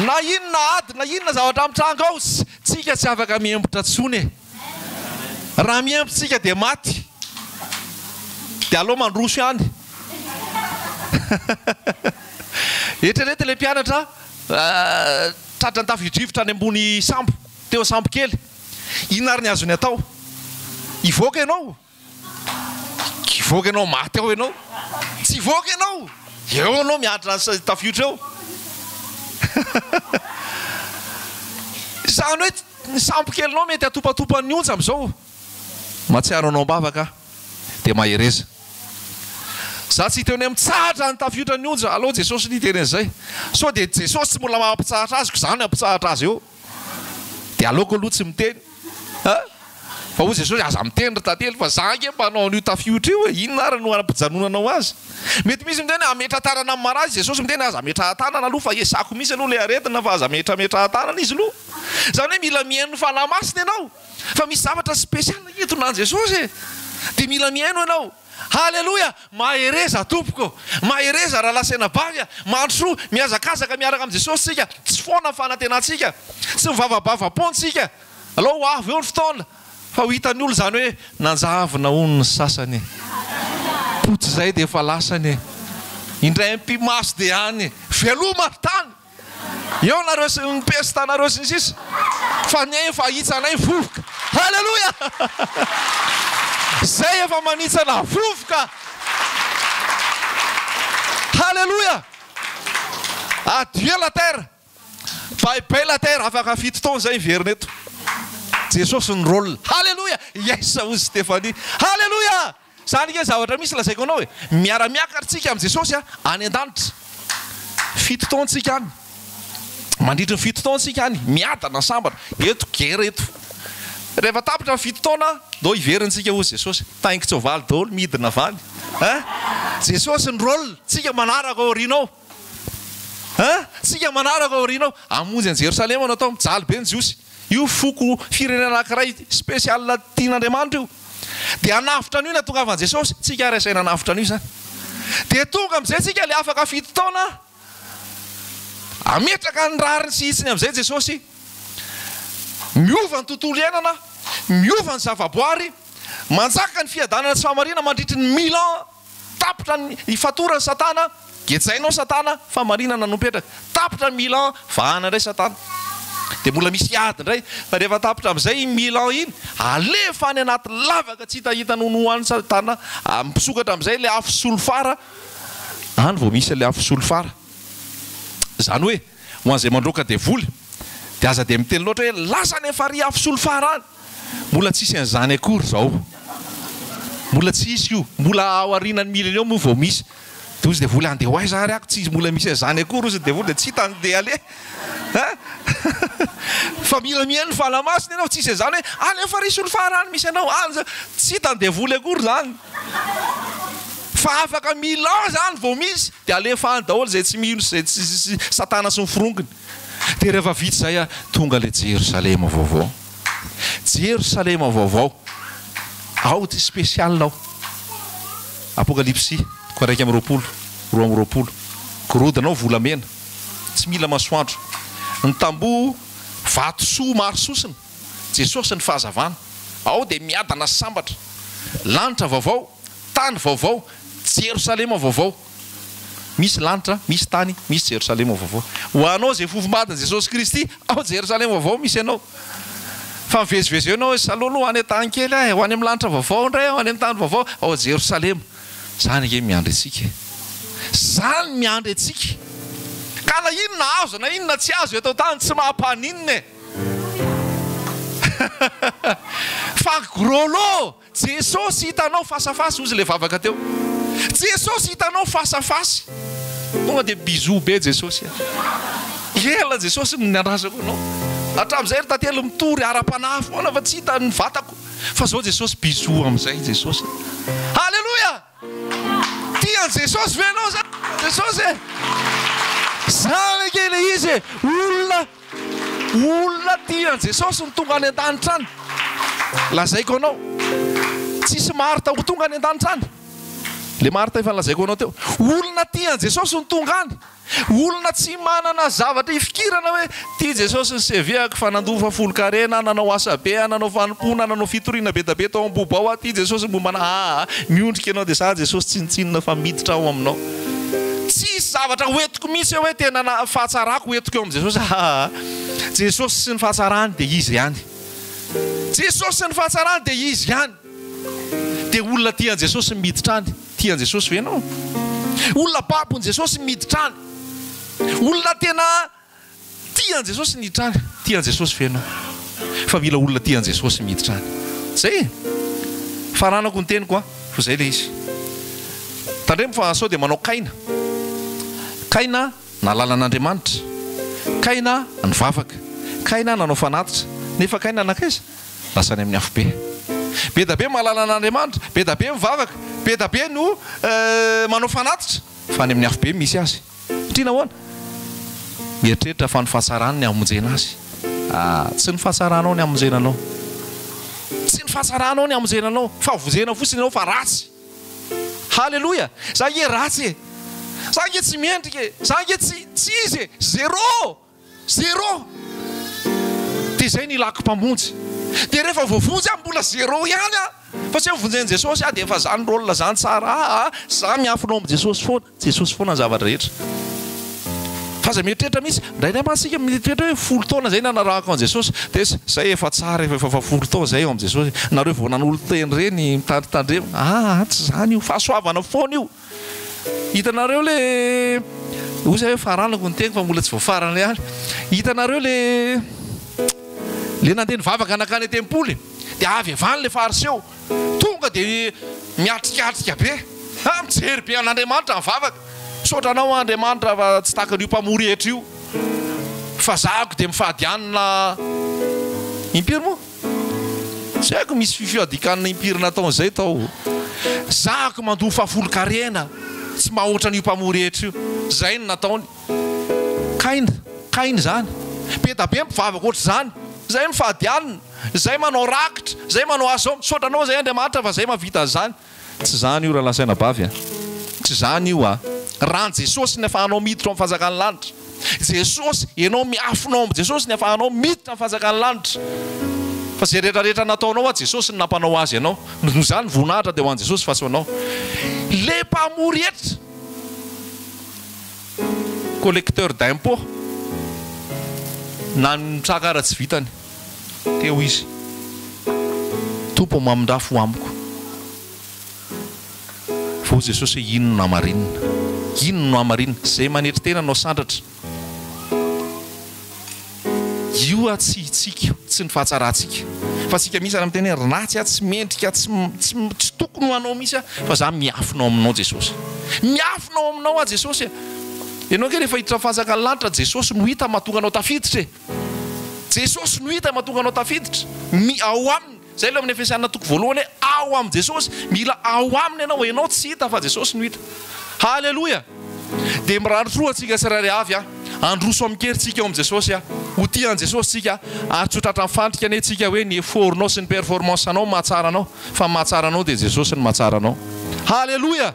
Na inona ady, na inona zavatra mitranga ao, tsika tsy afaka miembotra tsony. Raha miembotsika dia maty. Dia aloha mandroso ihany. Eritrereto ilay mpianatra tratra tafidrivotra any ambony sambo, teo sambo kely. Inona ary ny azony atao? Ivoaka ianao. Ivoaka ianao maty ao ianao. Tsy ivoaka ianao. Eo ianao miatra tafiditra eo. Izany hoe ny sambo kelinao mety atopatopan'ny onja amin'izao. Mahatsiaro anao mbavaka dia mahereza. Za tsy hiteny mitsahatra ny tafiditra ny onja. Allo Jesosy ny teny an'izay. So dia Jesosy tsy mbola mampitsahatra azoko, izany ampitsahatra azy eo. Dia aleoko aloha tsy miteny. Fa hoy Jesosy aza miteny ry tantely fa za nge mpanao an'io tafiditra io. Inona ary no ampijanonanao azy? Mety misy miteny ametra tanana amin'ny marazy. Jesosy miteny aza metra tanana aloha fa esako misy aloha le aretina fa aza metrametra tanana izy aloha. Zany hoe mila mihaino fanahy-masina ianao. Fa misy zavatra spesialy entonany Jesosy. Dia mila mihaino ianao. Haleloia. Mahereza tompoko, mahereza raha lasaina bavy, mandrosoa, miazakazaka miaraka amin'ny Jesosy tsika. Tsy foana fanantenantsika, tsy mivavabavapontsika. Allo ho avy eo ny fotoana. Fa ho hitan'ny olo zany hoe nanjavona hono ny sasany. Potsy izay dia efa lasany. Indray mpimaso dia any. Veloma tany. Eo nareo sy ny pestanareo sy ny sisa. Fa ny efa hitsanay vovoka. Haleloia. Zay efa manitsana vovoka. Haleloia. Adieu la terre. Bye bye la terre. Afaka fito taona zay verina eto. Jesosy ny rôle. Haleloia. Yes hoy Stéphanie. Haleloia. Zany ke zavatra misy lazaiko anao hoe miara-miakatsika amin'ny Jesosy any an-danitra. Fito taontsika any. Mandritra fito taontsika any. Miadana sambatra. Eto gera eto. Rehefa tapitra fito taona, do iverintsika hoy Jesosy. Taingitsy ho valy daholo midina valy. Jesosy ny rôle. Tsika manaraka ao aorianao. Tsika manaraka ao aorianao. Amonjy any Jerosalema natao mijaly be ny Jiosy. Io foko firenena anankiray spesial tian'Andriamanitra io. Dia anafitra an'io na tonga avy Jesosy. Tsika rasaina anafitra an'io zany. Dia tonga amin'izay tsika le afaka fito taona. Ametraka ny rariny sy hitsiny amin'izay Jesosy. Miova ny tontolo iainana, miova ny zavaboary, manjaka ny fiadanana tsy famarina mandritry ny 1000 ans. Tapitra ny fatorany Satana, getsainao Satana, famarinana no mipetraka. Tapitra ny 1000 ans, vahana indray Satana. Dia mbola misy ady indray, fa rehefa tapitra amin'izay 1000 ans iny, alefa any anaty lavaka tsy hitahitana no hoan'ny Satana, misokatra amin'izay le afo solofara. Any vao misy le afo solofara. Zany hoe ho an'izay mandroaka devoly, dia aza dia miteny loatra hoe lasa ny fary afo solofara any. Mbola tsisy an'izany akory zao. Mbola tsisy io. Mbola ao aorianany millénium moa vao misy. Dia ozy devoly andeha ho aiza ary ako tsy mbola misy an'izany akory ozy devoly dia tsy hitany dia ale. Fa mila mihaino fanahy-masina ianao. Tsisy an'izany hoe any fary solofara any misy anao. Tsy hitany devoly akory zany. Fa afaka 1000 ans zany vao misy. Dia alefa any daholo zay tsy mino zay tsy Satana sy ny firongony. Dia rehefa vita zay tonga le Jerosalema vaovao. Jerosalema vaovao. Ao ty spesialinao. Apokalipsy 1:20, 2:20. Korodinao volamena. Tsy mila masoandro. Ny tamboho vatosoa maro sosina. Jesosy ny fahazavana. Ao dia miadana sambatra. Lanitra vaovao, tany vaovao, Jerosalema vaovao. Misy lanitra, misy tany, misy Jerosalema vaovao. Ho anao zay fofombadiny Jesosy Kristy, ao Jerosalema vaovao misy anao. Fa mivezivezy eo anao salolo ho any an-tany kely ho any amin'ny lanitra vaovao indray, ho any amin'ny tany vaovao, ao Jerosalema. Zany ke miandry antsika. Zany miandry antsika. Ka na inona azo, na inona tsy azo eto tany tsy mampaninina. Fa grolo, Jesosy hitanao fasafasy ozy le vavaka teo. Jesosy hitanao fasafasy. Tonga dia bisou be Jesosy. Ela Jesosy niandrasako anao. Hatramin'izay ry tantely mitory ara-panahy foana fa tsy hita ny vatako. Fa zao Jesosy bisou amin'izay Jesosy. Halleluja! Tian Jesosy ve anao zany? Jesosy. Zany kely izy olona olona tian Jesosy ny tonga any an-danitra any. Lazaiko anao, tsisy Marta ho tonga any an-danitra any. Le Marta efa lazaiko anao teo. Olona tian Jesosy ny tonga any. Olona tsy manana zavatra ifikirana hoe ty Jesosy ny seviako fa nandofa folo-karena, nanao asa be, nanao fanompona, nanao fitoriana be da be tao am-boba ao, ty Jesosy mombana miondrika ianao dia za Jesosy tsinitsinina fa miditra ao aminao. Tsisy zavatra hoentiko misy hoe tena fahatsarako hoentiko eo am' Jesosy. Jesosy sy ny fahatsarany dia izy ihany. Jesosy sy ny fahatsarany dia izy ihany. Dia olona tian Jesosy miditra any. Tian Jesosy ve ianao? Olona babony Jesosy miditra any. Olona tena tian Jesosy miditra any. Tian Jesosy ve ianao? Fa mila olona tian Jesosy miditra any. Zay faranako ny teniko fa zay le izy. Tandremo fa sao dia manao Kaina. Kaina nalala an'Andriamanitra. Kaina nivavaka. Kaina nanao fanatitra. Nefa Kaina nakaiza? Lasa any amin'ny afo be. Be da be malala an'Andriamanitra, be da be mivavaka, be da be no manao fanatitra. Fa any amin'ny afo be misy azy. Trina hoana? Mieritreritra fa ny fahatsarany ny amonjena azy. Tsy ny fahatsaranao ny amonjenanao. Tsy ny fahatsaranao ny amonjenanao. Fa vonjena fotsiny anao fa ratsy. Halleluja. Za nge ratsy e. Za nge tsy mendrika e. Za nge tsy izy e. Zéro. Zéro. Dia zay ny ilako mpamonjy. Dia rehefa voavonjy mbola zéro ihany fa tsy vonjeny Jesosy dia efa zany rôlina zany tsara. Za miafinao amin'ny Jesosy foana. Jesosy foana ny zavatra rehetra. Fa za mieritreritra misy ndraindray masika mieritreritra hoe 10 taona zay nanarahako an Jesosy dia zay efa tsara efa 10 taona zay eo am' Jesosy. Nareo vao nanolo teny reny mitandritandremo. Tsy zany io fahasoavana foana io. Hitanareo le ozy hoe faranako ny tegna fa mbola tsy voafarana ihany. Hitanareo le nandeha nivavaka anakany tempoly dia avy avany le fariseo tonga dia miatrikatrika be. Mijery be an'Andriamanitra mivavaka. Saotra anao Andriamanitra fa tsy takan'io mpamory etra io. Fa zahako dia mifadianina impiry moa? Tsy haiko misy fiadikanina impiry natao izay tao. Zahako mandofa folo-karena. Tsy mahoatra n'io mpamory etra io. Zay no nataony. Kaina zany. Be da be mivavaka ohatr' zany. Zay mifadianina. Zay manao rakitra. Zay manao aso. Saotra anao zay Andriamanitra fa zay mavita zany. Tsy zany io raha lasaina bavy. Tsy zany io rahan Jesosy ny afahanao miditra amin'ny fanjakany lanitra. Jesosy ianao miafinao amin'ny Jesosy ny afahanao miditra amin'ny fanjakany lanitra. Fa zay rehetrarehetra nataonao Jesosy ny nampanao azy ianao. Noho zany voninahitra dia ho an'i Jesosy fa tsy ho anao. Le mpamory etra collecteur d'impôt na nitraka raha tsy vitany teo izy. Tompo mamindrafo amiko. Fô Jesosy hoe ino no hamarinina. Ino no hamarinina? Zay manetry tena anao sandratra. Io tsy itsika, tsy ny fahatsarantsika. Fa tsika misy any amin'ny teny ratsy tsy mendrika, tsy tokony ho anao misy fa za miafinao aminao Jesosy. Miafinao aminao Jesosy. Ianao ke rehefa hiditra fanjakany lanitra Jesosy no hita mahatonga anao tafiditra e. Jesosy no hita mahatonga anao tafiditra. Ao aminy. Zay lo amin'ny Efesiana toko voalohany hoe ao am' Jesosy. Mila ao aminy ianao tsy hita fa Jesosy no hita. Halleluja. Dia mirandro atsika tsirairay avy androso amikeritsika eo am' Jesosy ho tian Jesosy tsika ary tsotratra mifandrika ane tsika hoe ny effortnao sy ny performance anao mahatsara anao fa mahatsara anao dia Jesosy ny mahatsara anao. Halleluja.